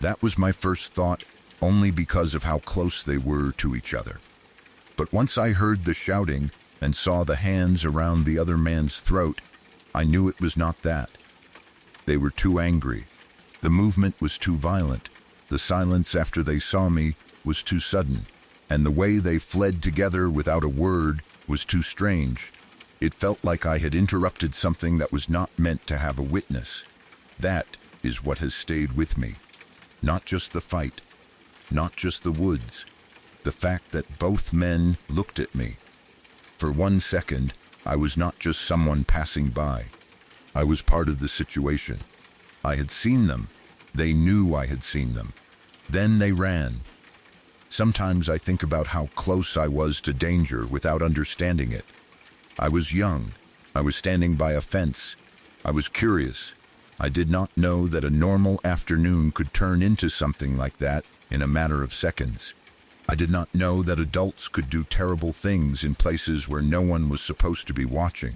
That was my first thought, only because of how close they were to each other. But once I heard the shouting and saw the hands around the other man's throat, I knew it was not that. They were too angry. The movement was too violent. The silence after they saw me was too sudden, and the way they fled together without a word was too strange. It felt like I had interrupted something that was not meant to have a witness. That is what has stayed with me. Not just the fight, not just the woods, the fact that both men looked at me. For 1 second, I was not just someone passing by. I was part of the situation. I had seen them. They knew I had seen them. Then they ran. Sometimes I think about how close I was to danger without understanding it. I was young. I was standing by a fence. I was curious. I did not know that a normal afternoon could turn into something like that in a matter of seconds. I did not know that adults could do terrible things in places where no one was supposed to be watching.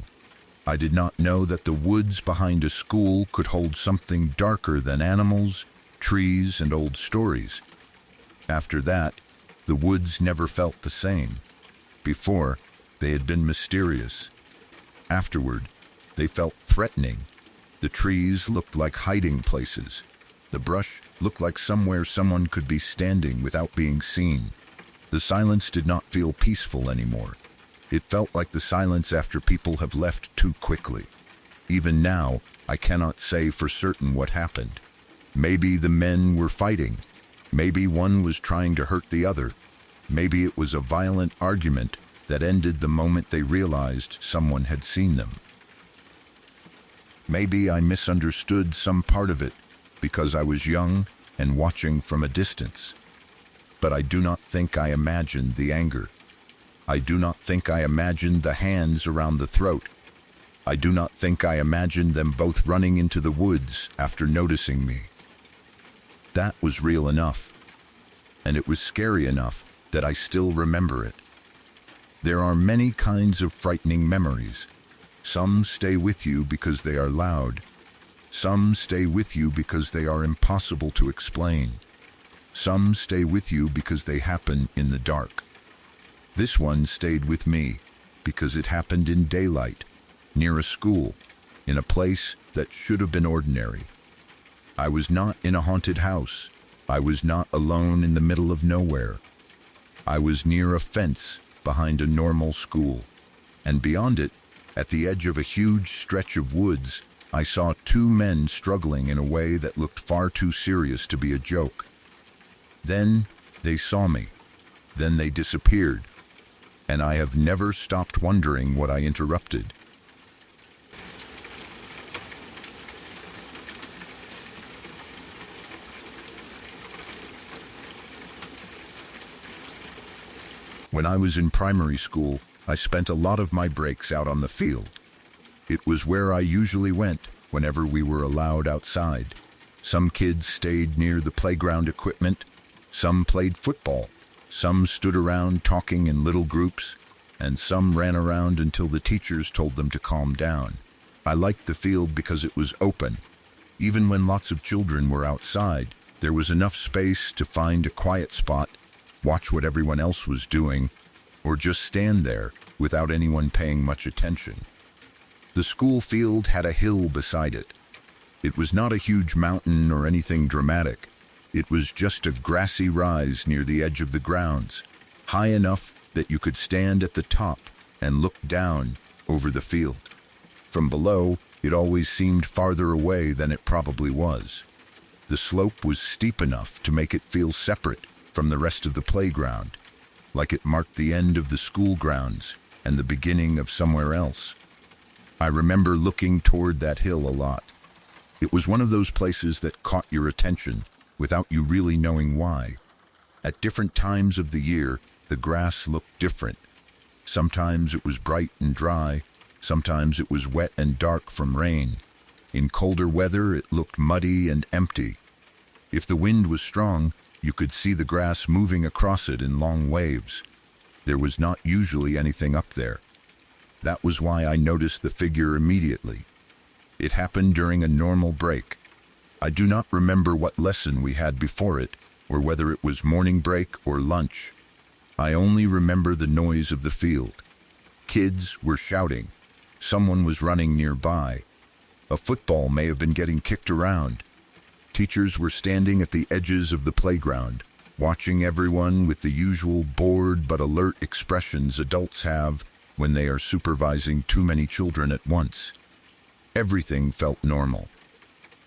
I did not know that the woods behind a school could hold something darker than animals, trees, and old stories. After that, the woods never felt the same. Before, they had been mysterious. Afterward, they felt threatening. The trees looked like hiding places. The brush looked like somewhere someone could be standing without being seen. The silence did not feel peaceful anymore. It felt like the silence after people have left too quickly. Even now, I cannot say for certain what happened. Maybe the men were fighting. Maybe one was trying to hurt the other. Maybe it was a violent argument that ended the moment they realized someone had seen them. Maybe I misunderstood some part of it because I was young and watching from a distance. But I do not think I imagined the anger. I do not think I imagined the hands around the throat. I do not think I imagined them both running into the woods after noticing me. That was real enough, and it was scary enough that I still remember it. There are many kinds of frightening memories. Some stay with you because they are loud. Some stay with you because they are impossible to explain. Some stay with you because they happen in the dark. This one stayed with me because it happened in daylight, near a school, in a place that should have been ordinary. I was not in a haunted house. I was not alone in the middle of nowhere. I was near a fence behind a normal school, and beyond it, at the edge of a huge stretch of woods, I saw two men struggling in a way that looked far too serious to be a joke. Then they saw me. Then they disappeared, and I have never stopped wondering what I interrupted. When I was in primary school, I spent a lot of my breaks out on the field. It was where I usually went whenever we were allowed outside. Some kids stayed near the playground equipment, some played football, some stood around talking in little groups, and some ran around until the teachers told them to calm down. I liked the field because it was open. Even when lots of children were outside, there was enough space to find a quiet spot, watch what everyone else was doing, or just stand there without anyone paying much attention. The school field had a hill beside it. It was not a huge mountain or anything dramatic. It was just a grassy rise near the edge of the grounds, high enough that you could stand at the top and look down over the field. From below, it always seemed farther away than it probably was. The slope was steep enough to make it feel separate from the rest of the playground, like it marked the end of the school grounds and the beginning of somewhere else. I remember looking toward that hill a lot. It was one of those places that caught your attention without you really knowing why. At different times of the year, the grass looked different. Sometimes it was bright and dry, sometimes it was wet and dark from rain. In colder weather, it looked muddy and empty. If the wind was strong, you could see the grass moving across it in long waves. There was not usually anything up there. That was why I noticed the figure immediately. It happened during a normal break. I do not remember what lesson we had before it, or whether it was morning break or lunch. I only remember the noise of the field. Kids were shouting. Someone was running nearby. A football may have been getting kicked around. Teachers were standing at the edges of the playground, watching everyone with the usual bored but alert expressions adults have when they are supervising too many children at once. Everything felt normal.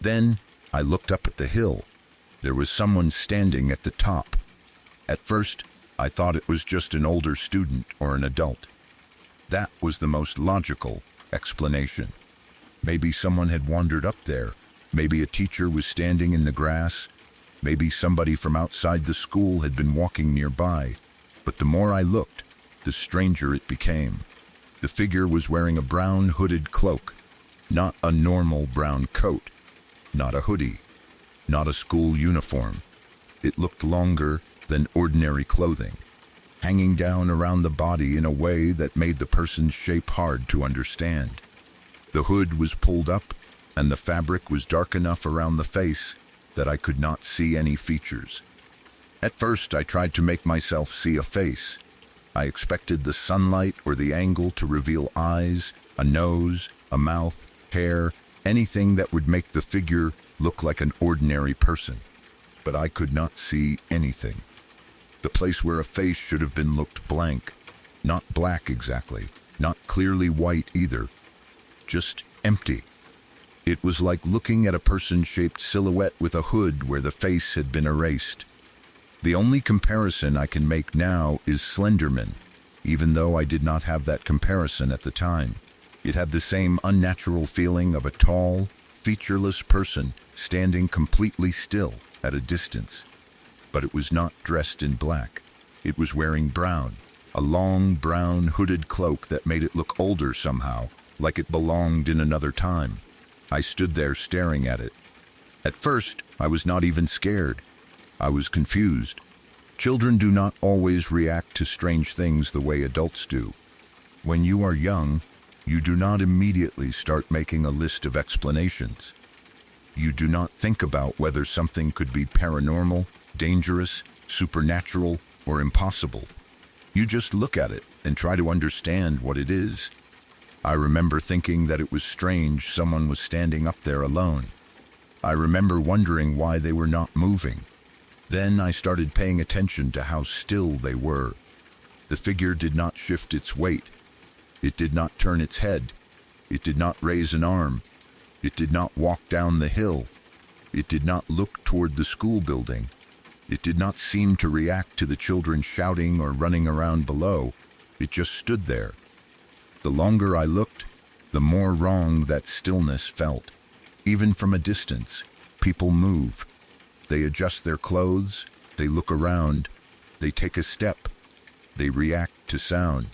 Then I looked up at the hill. There was someone standing at the top. At first, I thought it was just an older student or an adult. That was the most logical explanation. Maybe someone had wandered up there. Maybe a teacher was standing in the grass. Maybe somebody from outside the school had been walking nearby. But the more I looked, the stranger it became. The figure was wearing a brown hooded cloak, not a normal brown coat, not a hoodie, not a school uniform. It looked longer than ordinary clothing, hanging down around the body in a way that made the person's shape hard to understand. The hood was pulled up, and the fabric was dark enough around the face that I could not see any features. At first, I tried to make myself see a face. I expected the sunlight or the angle to reveal eyes, a nose, a mouth, hair, anything that would make the figure look like an ordinary person. But I could not see anything. The place where a face should have been looked blank. Not black exactly, not clearly white either. Just empty. It was like looking at a person-shaped silhouette with a hood where the face had been erased. The only comparison I can make now is Slenderman, even though I did not have that comparison at the time. It had the same unnatural feeling of a tall, featureless person standing completely still at a distance. but it was not dressed in black. It was wearing brown, a long brown hooded cloak that made it look older somehow, like it belonged in another time. I stood there staring at it. At first, I was not even scared. I was confused. Children do not always react to strange things the way adults do. When you are young, you do not immediately start making a list of explanations. You do not think about whether something could be paranormal, dangerous, supernatural, or impossible. You just look at it and try to understand what it is. I remember thinking that it was strange someone was standing up there alone. I remember wondering why they were not moving. Then I started paying attention to how still they were. The figure did not shift its weight. It did not turn its head. It did not raise an arm. It did not walk down the hill. It did not look toward the school building. It did not seem to react to the children shouting or running around below. It just stood there. The longer I looked, the more wrong that stillness felt. Even from a distance, people move. They adjust their clothes, they look around, they take a step, they react to sound.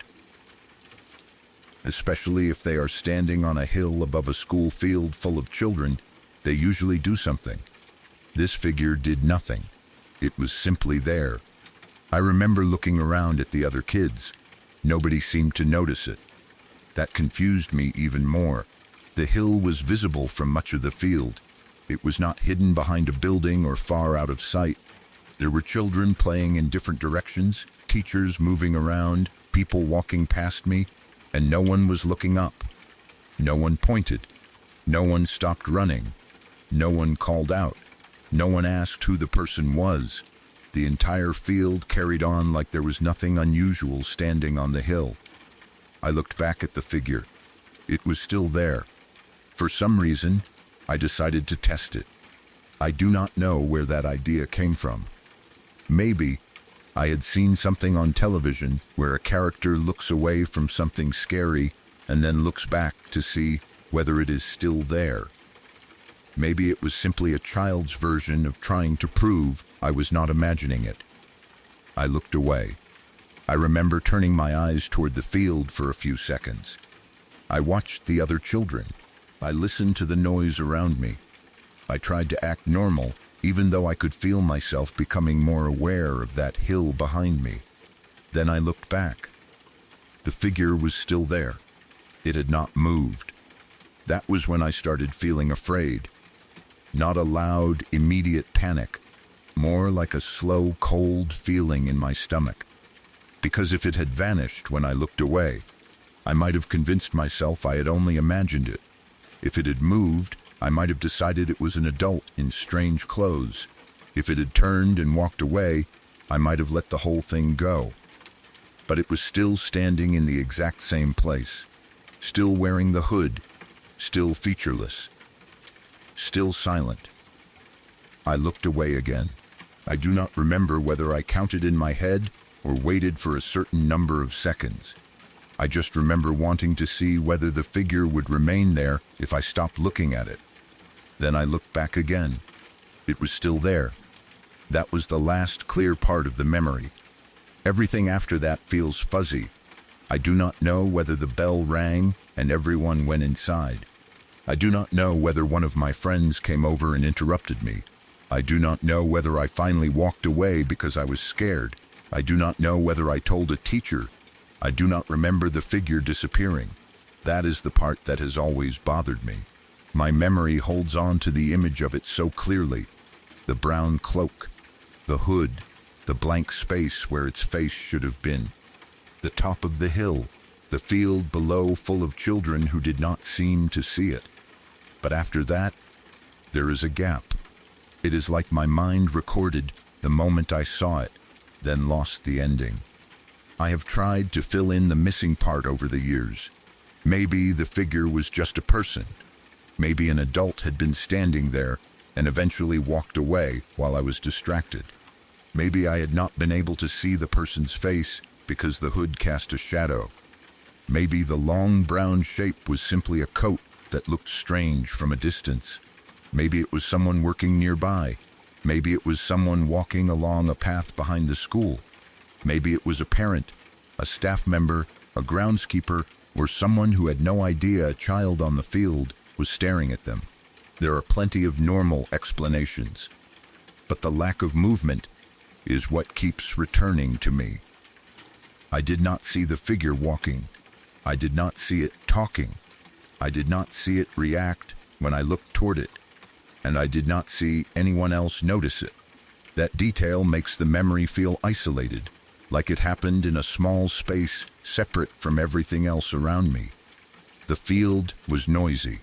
Especially if they are standing on a hill above a school field full of children, they usually do something. This figure did nothing. It was simply there. I remember looking around at the other kids. Nobody seemed to notice it. That confused me even more. The hill was visible from much of the field. It was not hidden behind a building or far out of sight. There were children playing in different directions, teachers moving around, people walking past me, and no one was looking up. No one pointed. No one stopped running. No one called out. No one asked who the person was. The entire field carried on like there was nothing unusual standing on the hill. I looked back at the figure. It was still there. For some reason, I decided to test it. I do not know where that idea came from. Maybe I had seen something on television where a character looks away from something scary and then looks back to see whether it is still there. Maybe it was simply a child's version of trying to prove I was not imagining it. I looked away. I remember turning my eyes toward the field for a few seconds. I watched the other children. I listened to the noise around me. I tried to act normal, even though I could feel myself becoming more aware of that hill behind me. Then I looked back. The figure was still there. It had not moved. That was when I started feeling afraid. Not a loud, immediate panic, more like a slow, cold feeling in my stomach. Because if it had vanished when I looked away, I might have convinced myself I had only imagined it. If it had moved, I might have decided it was an adult in strange clothes. If it had turned and walked away, I might have let the whole thing go. But it was still standing in the exact same place, still wearing the hood, still featureless, still silent. I looked away again. I do not remember whether I counted in my head or waited for a certain number of seconds. I just remember wanting to see whether the figure would remain there if I stopped looking at it. Then I looked back again. It was still there. That was the last clear part of the memory. Everything after that feels fuzzy. I do not know whether the bell rang and everyone went inside. I do not know whether one of my friends came over and interrupted me. I do not know whether I finally walked away because I was scared. I do not know whether I told a teacher. I do not remember the figure disappearing. That is the part that has always bothered me. My memory holds on to the image of it so clearly. The brown cloak, the hood, the blank space where its face should have been. The top of the hill, the field below full of children who did not seem to see it. But after that, there is a gap. It is like my mind recorded the moment I saw it, then lost the ending. I have tried to fill in the missing part over the years. Maybe the figure was just a person. Maybe an adult had been standing there and eventually walked away while I was distracted. Maybe I had not been able to see the person's face because the hood cast a shadow. Maybe the long brown shape was simply a coat that looked strange from a distance. Maybe it was someone working nearby. Maybe it was someone walking along a path behind the school. Maybe it was a parent, a staff member, a groundskeeper, or someone who had no idea a child on the field was staring at them. There are plenty of normal explanations, but the lack of movement is what keeps returning to me. I did not see the figure walking. I did not see it talking. I did not see it react when I looked toward it, and I did not see anyone else notice it. That detail makes the memory feel isolated, like it happened in a small space separate from everything else around me. The field was noisy.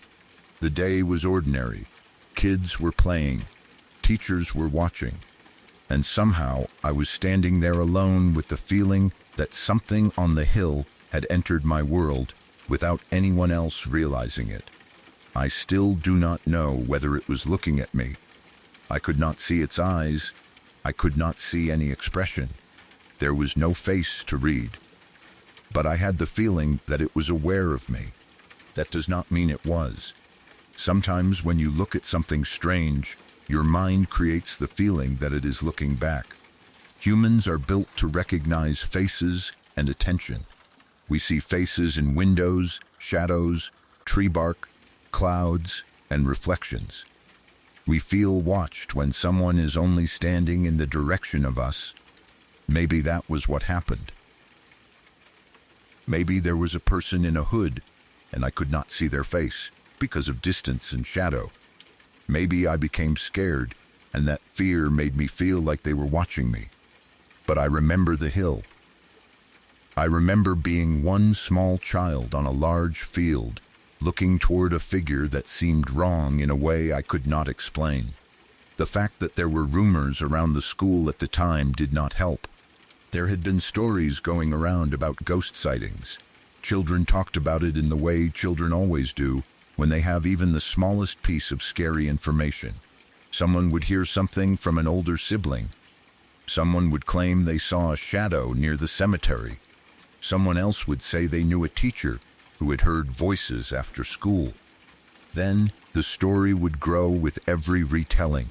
The day was ordinary. Kids were playing. Teachers were watching. And somehow I was standing there alone with the feeling that something on the hill had entered my world without anyone else realizing it. I still do not know whether it was looking at me. I could not see its eyes. I could not see any expression. There was no face to read. But I had the feeling that it was aware of me. That does not mean it was. Sometimes when you look at something strange, your mind creates the feeling that it is looking back. Humans are built to recognize faces and attention. We see faces in windows, shadows, tree bark, clouds, and reflections. We feel watched when someone is only standing in the direction of us. Maybe that was what happened. Maybe there was a person in a hood, and I could not see their face because of distance and shadow. Maybe I became scared, and that fear made me feel like they were watching me. But I remember the hill. I remember being one small child on a large field, looking toward a figure that seemed wrong in a way I could not explain. The fact that there were rumors around the school at the time did not help. There had been stories going around about ghost sightings. Children talked about it in the way children always do when they have even the smallest piece of scary information. Someone would hear something from an older sibling. Someone would claim they saw a shadow near the cemetery. Someone else would say they knew a teacher who had heard voices after school. Then the story would grow with every retelling.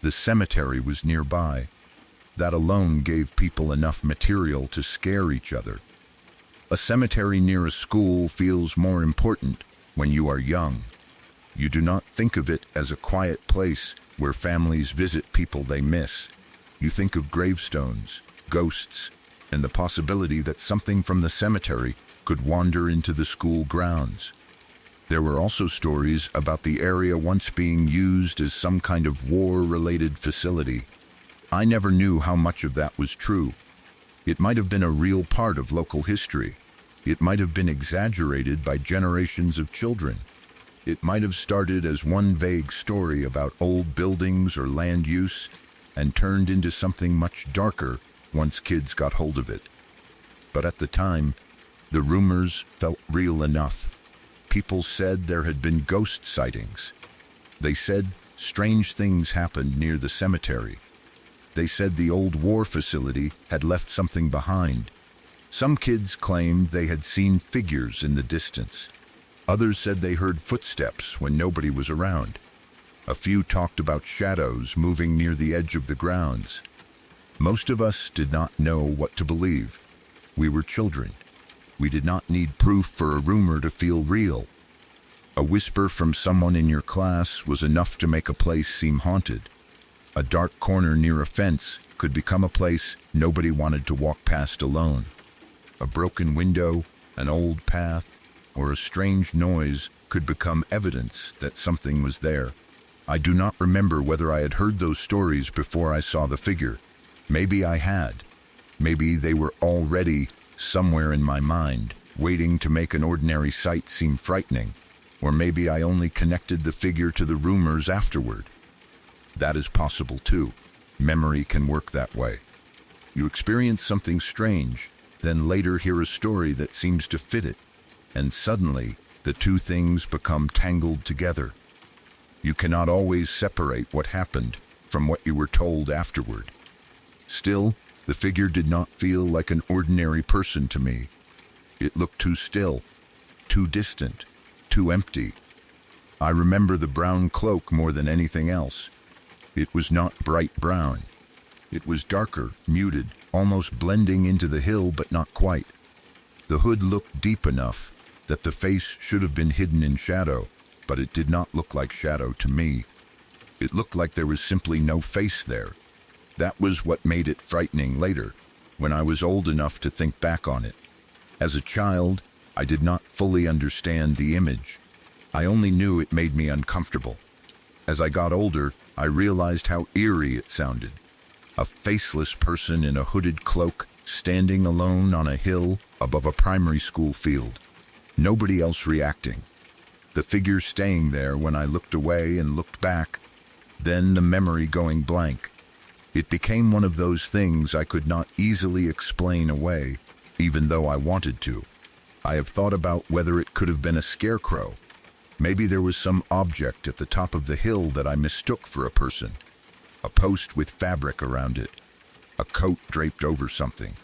The cemetery was nearby. That alone gave people enough material to scare each other. A cemetery near a school feels more important when you are young. You do not think of it as a quiet place where families visit people they miss. You think of gravestones, ghosts, and the possibility that something from the cemetery could wander into the school grounds. There were also stories about the area once being used as some kind of war-related facility. I never knew how much of that was true. It might have been a real part of local history. It might have been exaggerated by generations of children. It might have started as one vague story about old buildings or land use and turned into something much darker once kids got hold of it. But at the time, the rumors felt real enough. People said there had been ghost sightings. They said strange things happened near the cemetery. They said the old war facility had left something behind. Some kids claimed they had seen figures in the distance. Others said they heard footsteps when nobody was around. A few talked about shadows moving near the edge of the grounds. Most of us did not know what to believe. We were children. We did not need proof for a rumor to feel real. A whisper from someone in your class was enough to make a place seem haunted. A dark corner near a fence could become a place nobody wanted to walk past alone. A broken window, an old path, or a strange noise could become evidence that something was there. I do not remember whether I had heard those stories before I saw the figure. Maybe I had. Maybe they were already somewhere in my mind, waiting to make an ordinary sight seem frightening. Or maybe I only connected the figure to the rumors afterward. That is possible too. Memory can work that way. You experience something strange, then later hear a story that seems to fit it, and suddenly the two things become tangled together. You cannot always separate what happened from what you were told afterward. Still, the figure did not feel like an ordinary person to me. It looked too still, too distant, too empty. I remember the brown cloak more than anything else. It was not bright brown. It was darker, muted, almost blending into the hill, but not quite. The hood looked deep enough that the face should have been hidden in shadow, but it did not look like shadow to me. It looked like there was simply no face there. That was what made it frightening later, when I was old enough to think back on it. As a child, I did not fully understand the image. I only knew it made me uncomfortable. As I got older, I realized how eerie it sounded. A faceless person in a hooded cloak, standing alone on a hill above a primary school field. Nobody else reacting. The figure staying there when I looked away and looked back. Then the memory going blank. It became one of those things I could not easily explain away, even though I wanted to. I have thought about whether it could have been a scarecrow. Maybe there was some object at the top of the hill that I mistook for a person. A post with fabric around it. A coat draped over something.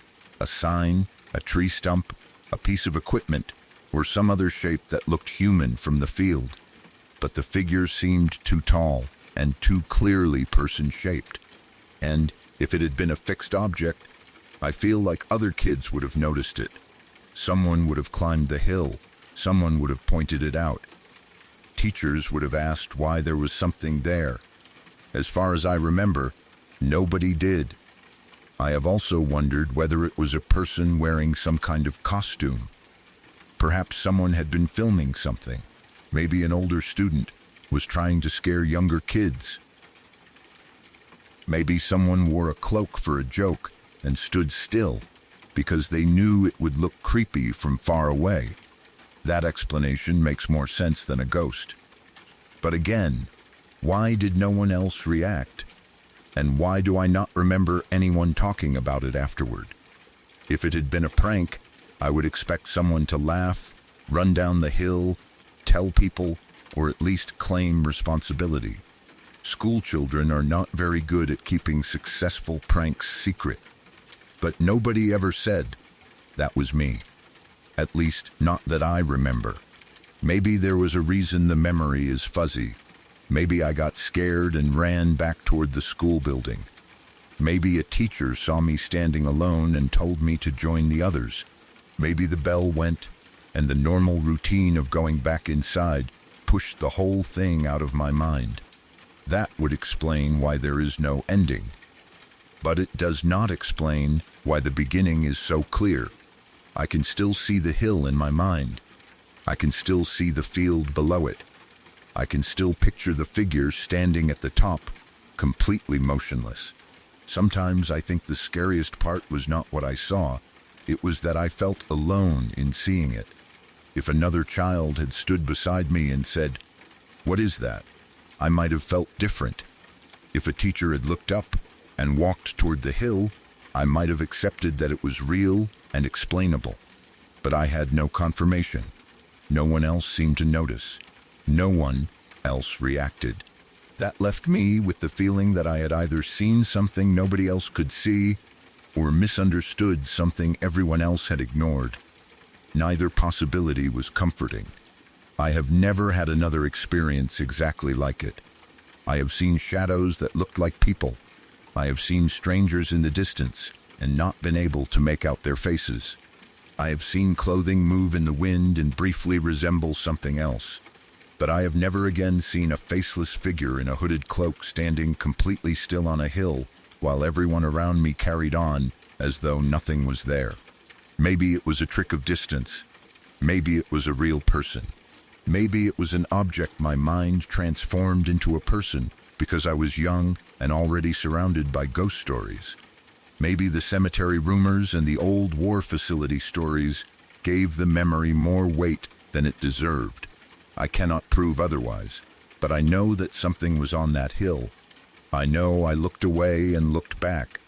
A sign, a tree stump, a piece of equipment, or some other shape that looked human from the field. But the figure seemed too tall and too clearly person-shaped. And if it had been a fixed object, I feel like other kids would have noticed it. Someone would have climbed the hill. Someone would have pointed it out. Teachers would have asked why there was something there. As far as I remember, nobody did. I have also wondered whether it was a person wearing some kind of costume. Perhaps someone had been filming something. Maybe an older student was trying to scare younger kids. Maybe someone wore a cloak for a joke and stood still because they knew it would look creepy from far away. That explanation makes more sense than a ghost. But again, why did no one else react? And why do I not remember anyone talking about it afterward? If it had been a prank, I would expect someone to laugh, run down the hill, tell people, or at least claim responsibility. School children are not very good at keeping successful pranks secret. But nobody ever said, "That was me." At least, not that I remember. Maybe there was a reason the memory is fuzzy. Maybe I got scared and ran back toward the school building. Maybe a teacher saw me standing alone and told me to join the others. Maybe the bell went, and the normal routine of going back inside pushed the whole thing out of my mind. That would explain why there is no ending. But it does not explain why the beginning is so clear. I can still see the hill in my mind. I can still see the field below it. I can still picture the figure standing at the top, completely motionless. Sometimes I think the scariest part was not what I saw. It was that I felt alone in seeing it. If another child had stood beside me and said, "What is that?" I might have felt different. If a teacher had looked up and walked toward the hill, I might have accepted that it was real and explainable. But I had no confirmation. No one else seemed to notice. No one else reacted. That left me with the feeling that I had either seen something nobody else could see or misunderstood something everyone else had ignored. Neither possibility was comforting. I have never had another experience exactly like it. I have seen shadows that looked like people. I have seen strangers in the distance and not been able to make out their faces. I have seen clothing move in the wind and briefly resemble something else. But I have never again seen a faceless figure in a hooded cloak standing completely still on a hill while everyone around me carried on as though nothing was there. Maybe it was a trick of distance. Maybe it was a real person. Maybe it was an object my mind transformed into a person because I was young and already surrounded by ghost stories. Maybe the cemetery rumors and the old war facility stories gave the memory more weight than it deserved. I cannot prove otherwise, but I know that something was on that hill. I know I looked away and looked back.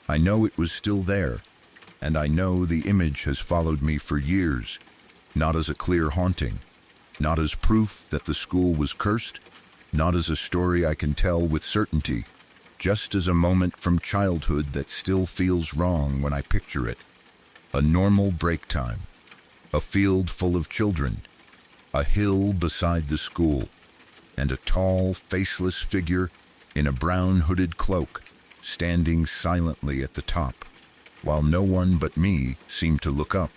I know it was still there, and I know the image has followed me for years, not as a clear haunting, not as proof that the school was cursed, not as a story I can tell with certainty, just as a moment from childhood that still feels wrong when I picture it. A normal break time, a field full of children, a hill beside the school, and a tall, faceless figure in a brown hooded cloak, standing silently at the top, while no one but me seemed to look up.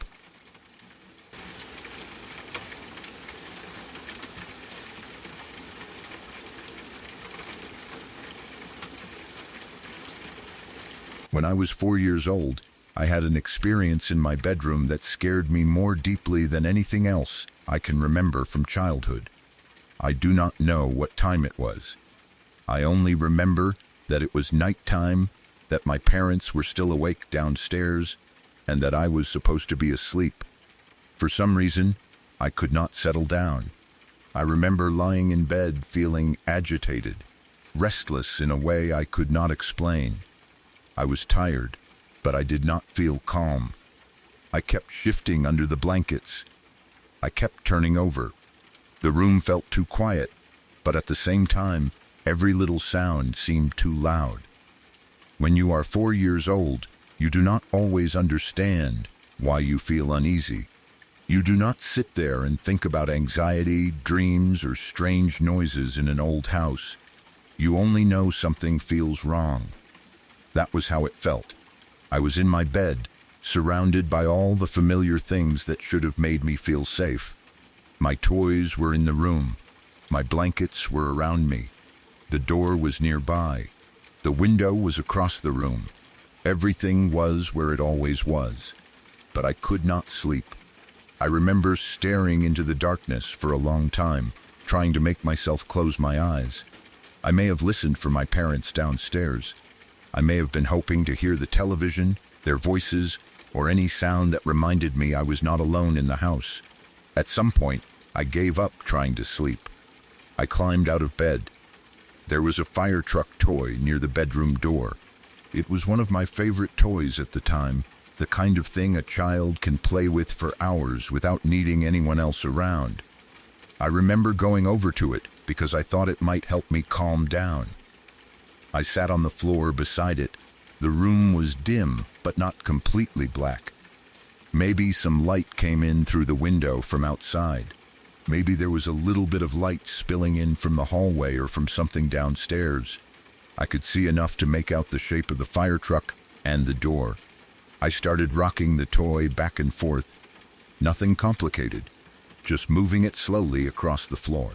When I was 4 years old, I had an experience in my bedroom that scared me more deeply than anything else I can remember from childhood. I do not know what time it was. I only remember that it was nighttime, that my parents were still awake downstairs, and that I was supposed to be asleep. For some reason, I could not settle down. I remember lying in bed feeling agitated, restless in a way I could not explain. I was tired, but I did not feel calm. I kept shifting under the blankets. I kept turning over. The room felt too quiet, but at the same time, every little sound seemed too loud. When you are 4 years old, you do not always understand why you feel uneasy. You do not sit there and think about anxiety, dreams, or strange noises in an old house. You only know something feels wrong. That was how it felt. I was in my bed, surrounded by all the familiar things that should have made me feel safe. My toys were in the room. My blankets were around me. The door was nearby. The window was across the room. Everything was where it always was. But I could not sleep. I remember staring into the darkness for a long time, trying to make myself close my eyes. I may have listened for my parents downstairs. I may have been hoping to hear the television, their voices, or any sound that reminded me I was not alone in the house. At some point, I gave up trying to sleep. I climbed out of bed. There was a fire truck toy near the bedroom door. It was one of my favorite toys at the time, the kind of thing a child can play with for hours without needing anyone else around. I remember going over to it because I thought it might help me calm down. I sat on the floor beside it. The room was dim, but not completely black. Maybe some light came in through the window from outside. Maybe there was a little bit of light spilling in from the hallway or from something downstairs. I could see enough to make out the shape of the fire truck and the door. I started rocking the toy back and forth. Nothing complicated, just moving it slowly across the floor.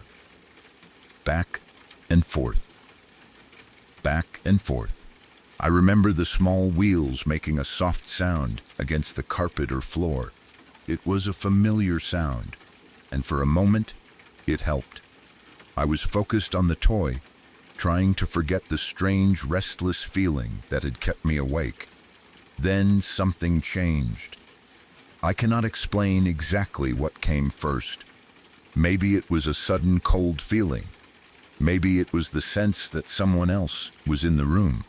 Back and forth. Back and forth. I remember the small wheels making a soft sound against the carpet or floor. It was a familiar sound, and for a moment, it helped. I was focused on the toy, trying to forget the strange, restless feeling that had kept me awake. Then something changed. I cannot explain exactly what came first. Maybe it was a sudden cold feeling. Maybe it was the sense that someone else was in the room.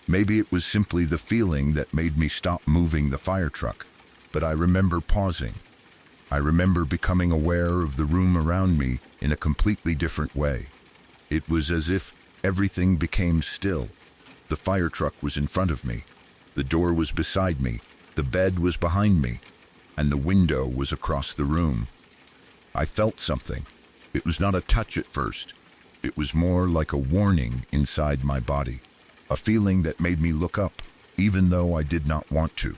Maybe it was simply the feeling that made me stop moving the fire truck. But I remember pausing. I remember becoming aware of the room around me in a completely different way. It was as if everything became still. The fire truck was in front of me. The door was beside me. The bed was behind me. And the window was across the room. I felt something. It was not a touch at first. It was more like a warning inside my body, a feeling that made me look up, even though I did not want to.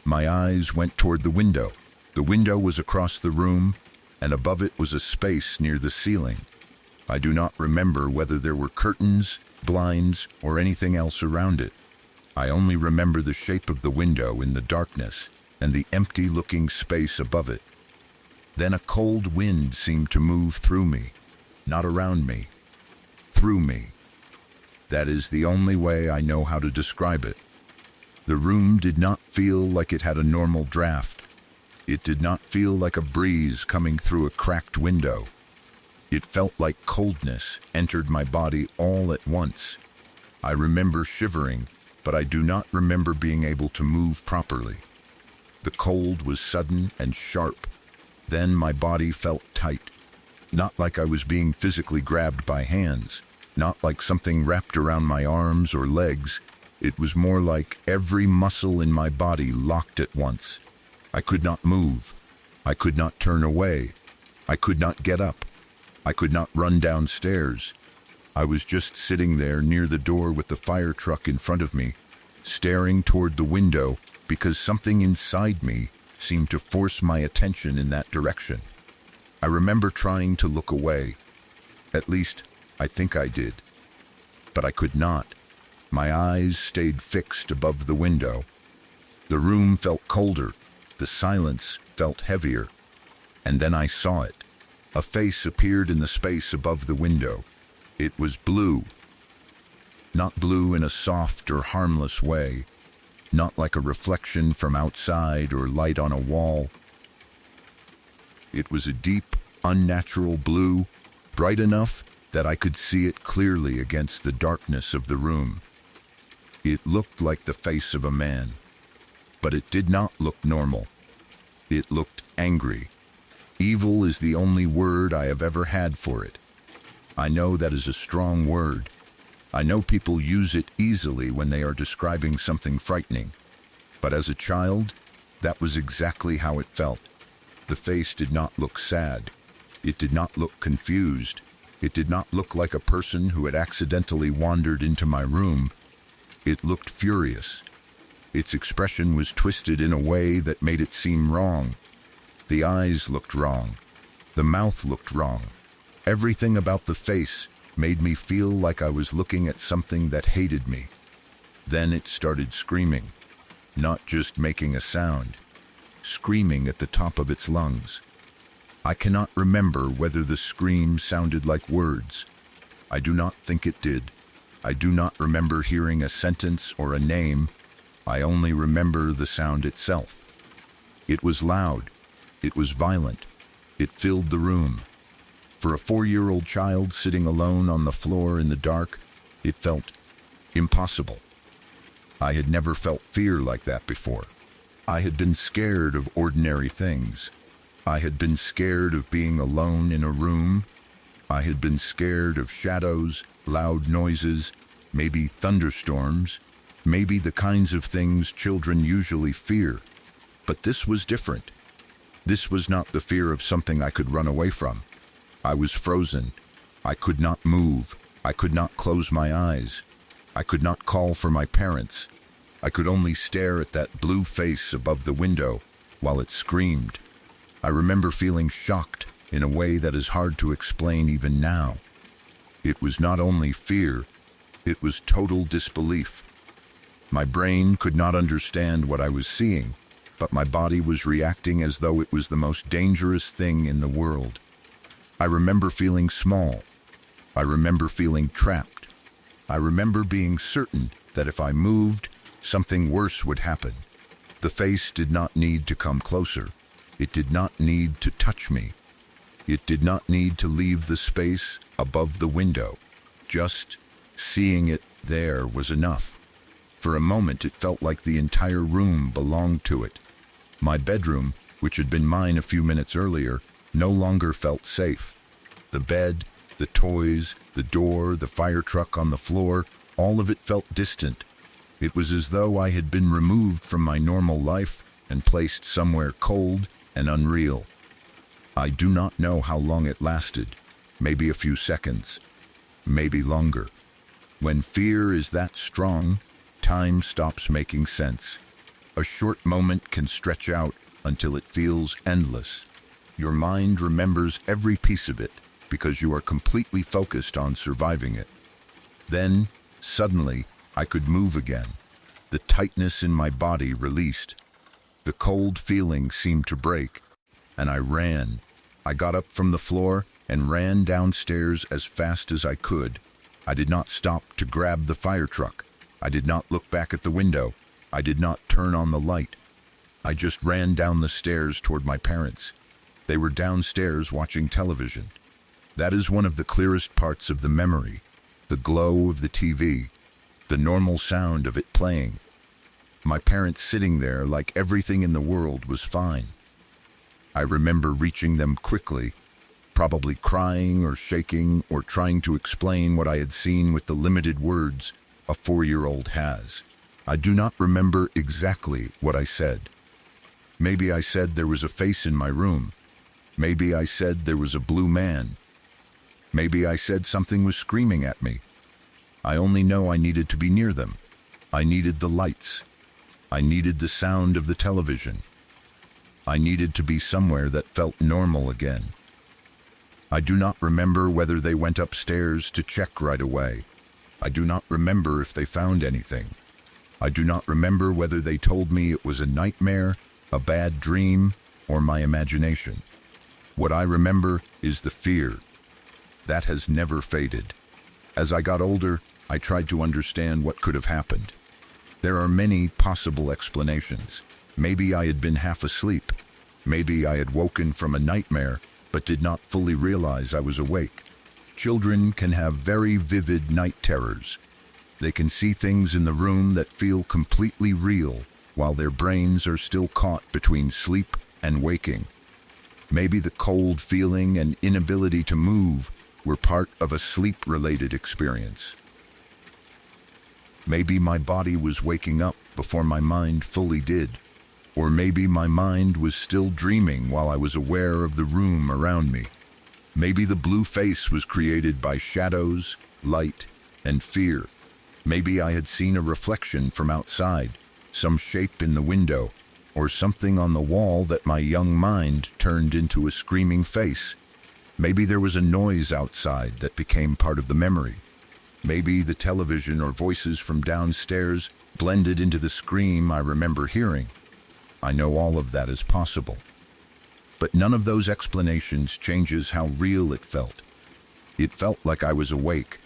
My eyes went toward the window. The window was across the room, and above it was a space near the ceiling. I do not remember whether there were curtains, blinds, or anything else around it. I only remember the shape of the window in the darkness and the empty-looking space above it. Then a cold wind seemed to move through me, not around me. Through me. That is the only way I know how to describe it. The room did not feel like it had a normal draft. It did not feel like a breeze coming through a cracked window. It felt like coldness entered my body all at once. I remember shivering, but I do not remember being able to move properly. The cold was sudden and sharp. Then my body felt tight. Not like I was being physically grabbed by hands, not like something wrapped around my arms or legs. It was more like every muscle in my body locked at once. I could not move. I could not turn away. I could not get up. I could not run downstairs. I was just sitting there near the door with the fire truck in front of me, staring toward the window because something inside me seemed to force my attention in that direction. I remember trying to look away. At least, I think I did. But I could not. My eyes stayed fixed above the window. The room felt colder. The silence felt heavier. And then I saw it. A face appeared in the space above the window. It was blue. Not blue in a soft or harmless way. Not like a reflection from outside or light on a wall. It was a deep, unnatural blue, bright enough that I could see it clearly against the darkness of the room. It looked like the face of a man, but it did not look normal. It looked angry. Evil is the only word I have ever had for it. I know that is a strong word. I know people use it easily when they are describing something frightening. But as a child, that was exactly how it felt. The face did not look sad. It did not look confused. It did not look like a person who had accidentally wandered into my room. It looked furious. Its expression was twisted in a way that made it seem wrong. The eyes looked wrong. The mouth looked wrong. Everything about the face made me feel like I was looking at something that hated me. Then it started screaming, not just making a sound, screaming at the top of its lungs. I cannot remember whether the scream sounded like words. I do not think it did. I do not remember hearing a sentence or a name. I only remember the sound itself. It was loud. It was violent. It filled the room. For a 4-year-old child sitting alone on the floor in the dark, it felt impossible. I had never felt fear like that before. I had been scared of ordinary things. I had been scared of being alone in a room. I had been scared of shadows, loud noises, maybe thunderstorms, maybe the kinds of things children usually fear. But this was different. This was not the fear of something I could run away from. I was frozen. I could not move. I could not close my eyes. I could not call for my parents. I could only stare at that blue face above the window while it screamed. I remember feeling shocked in a way that is hard to explain even now. It was not only fear, it was total disbelief. My brain could not understand what I was seeing, but my body was reacting as though it was the most dangerous thing in the world. I remember feeling small. I remember feeling trapped. I remember being certain that if I moved, something worse would happen. The face did not need to come closer. It did not need to touch me. It did not need to leave the space above the window. Just seeing it there was enough. For a moment, it felt like the entire room belonged to it. My bedroom, which had been mine a few minutes earlier, no longer felt safe. The bed, the toys, the door, the fire truck on the floor, all of it felt distant. It was as though I had been removed from my normal life and placed somewhere cold and unreal. I do not know how long it lasted, maybe a few seconds, maybe longer. When fear is that strong, time stops making sense. A short moment can stretch out until it feels endless. Your mind remembers every piece of it because you are completely focused on surviving it. Then, suddenly, I could move again. The tightness in my body released. The cold feeling seemed to break, and I ran. I got up from the floor and ran downstairs as fast as I could. I did not stop to grab the fire truck. I did not look back at the window. I did not turn on the light. I just ran down the stairs toward my parents. They were downstairs watching television. That is one of the clearest parts of the memory, the glow of the TV, the normal sound of it playing. My parents sitting there like everything in the world was fine. I remember reaching them quickly, probably crying or shaking or trying to explain what I had seen with the limited words a 4-year-old has. I do not remember exactly what I said. Maybe I said there was a face in my room. Maybe I said there was a blue man. Maybe I said something was screaming at me. I only know I needed to be near them. I needed the lights. I needed the sound of the television. I needed to be somewhere that felt normal again. I do not remember whether they went upstairs to check right away. I do not remember if they found anything. I do not remember whether they told me it was a nightmare, a bad dream, or my imagination. What I remember is the fear. That has never faded. As I got older, I tried to understand what could have happened. There are many possible explanations. Maybe I had been half asleep. Maybe I had woken from a nightmare, but did not fully realize I was awake. Children can have very vivid night terrors. They can see things in the room that feel completely real, while their brains are still caught between sleep and waking. Maybe the cold feeling and inability to move were part of a sleep-related experience. Maybe my body was waking up before my mind fully did. Or maybe my mind was still dreaming while I was aware of the room around me. Maybe the blue face was created by shadows, light, and fear. Maybe I had seen a reflection from outside, some shape in the window, or something on the wall that my young mind turned into a screaming face. Maybe there was a noise outside that became part of the memory. Maybe the television or voices from downstairs blended into the scream I remember hearing. I know all of that is possible. But none of those explanations changes how real it felt. It felt like I was awake.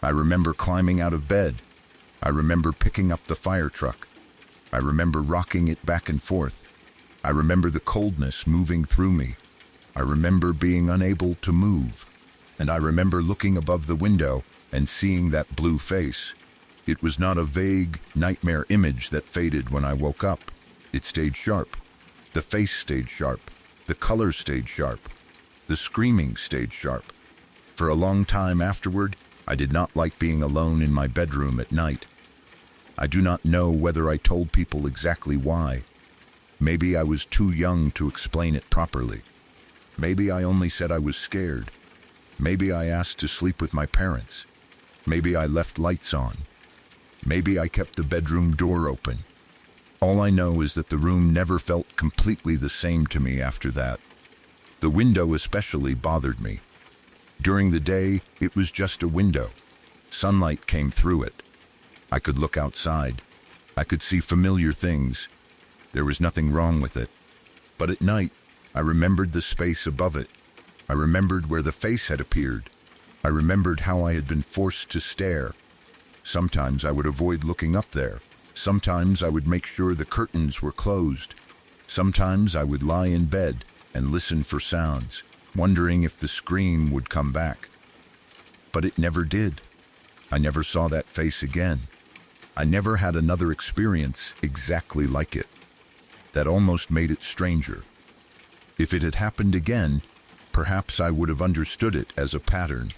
I remember climbing out of bed. I remember picking up the fire truck. I remember rocking it back and forth. I remember the coldness moving through me. I remember being unable to move. And I remember looking above the window and seeing that blue face. It was not a vague nightmare image that faded when I woke up. It stayed sharp. The face stayed sharp. The color stayed sharp. The screaming stayed sharp. For a long time afterward, I did not like being alone in my bedroom at night. I do not know whether I told people exactly why. Maybe I was too young to explain it properly. Maybe I only said I was scared. Maybe I asked to sleep with my parents. Maybe I left lights on. Maybe I kept the bedroom door open. All I know is that the room never felt completely the same to me after that. The window especially bothered me. During the day, it was just a window. Sunlight came through it. I could look outside. I could see familiar things. There was nothing wrong with it. But at night, I remembered the space above it. I remembered where the face had appeared. I remembered how I had been forced to stare. Sometimes I would avoid looking up there. Sometimes I would make sure the curtains were closed. Sometimes I would lie in bed and listen for sounds, wondering if the scream would come back. But it never did. I never saw that face again. I never had another experience exactly like it. That almost made it stranger. If it had happened again, perhaps I would have understood it as a pattern.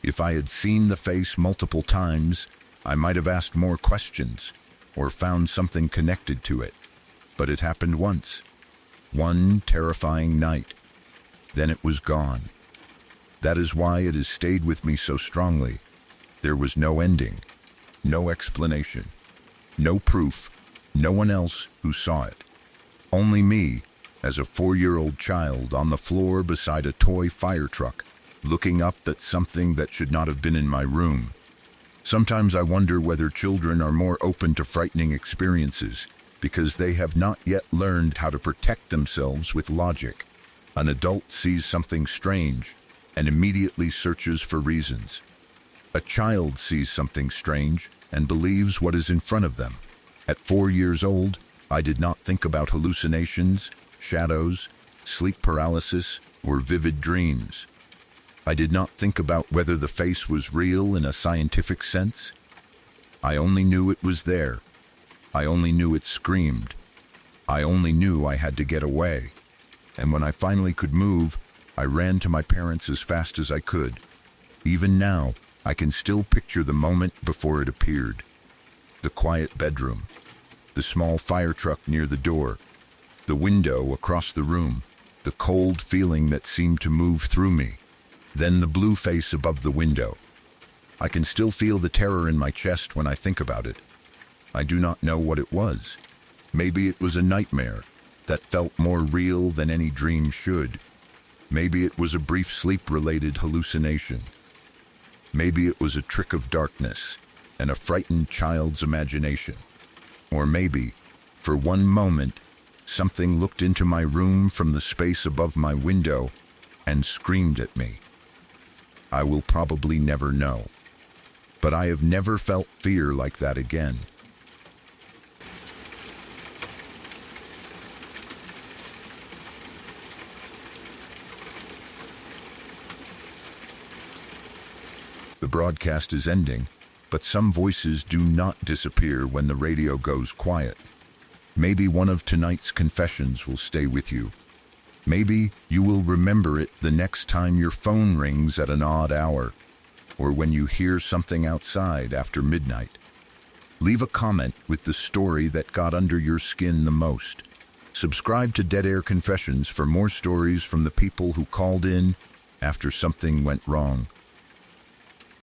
If I had seen the face multiple times, I might have asked more questions or found something connected to it. But it happened once. One terrifying night. Then it was gone. That is why it has stayed with me so strongly. There was no ending, no explanation, no proof, no one else who saw it. Only me, as a 4-year-old child on the floor beside a toy fire truck, looking up at something that should not have been in my room. Sometimes I wonder whether children are more open to frightening experiences because they have not yet learned how to protect themselves with logic. An adult sees something strange and immediately searches for reasons. A child sees something strange and believes what is in front of them. At 4 years old, I did not think about hallucinations, shadows, sleep paralysis, or vivid dreams. I did not think about whether the face was real in a scientific sense. I only knew it was there. I only knew it screamed. I only knew I had to get away. And when I finally could move, I ran to my parents as fast as I could. Even now, I can still picture the moment before it appeared. The quiet bedroom, the small fire truck near the door, the window across the room, the cold feeling that seemed to move through me. Then the blue face above the window. I can still feel the terror in my chest when I think about it. I do not know what it was. Maybe it was a nightmare that felt more real than any dream should. Maybe it was a brief sleep-related hallucination. Maybe it was a trick of darkness and a frightened child's imagination. Or maybe, for one moment, something looked into my room from the space above my window and screamed at me. I will probably never know. But I have never felt fear like that again. The broadcast is ending, but some voices do not disappear when the radio goes quiet. Maybe one of tonight's confessions will stay with you. Maybe you will remember it the next time your phone rings at an odd hour, or when you hear something outside after midnight. Leave a comment with the story that got under your skin the most. Subscribe to Dead Air Confessions for more stories from the people who called in after something went wrong.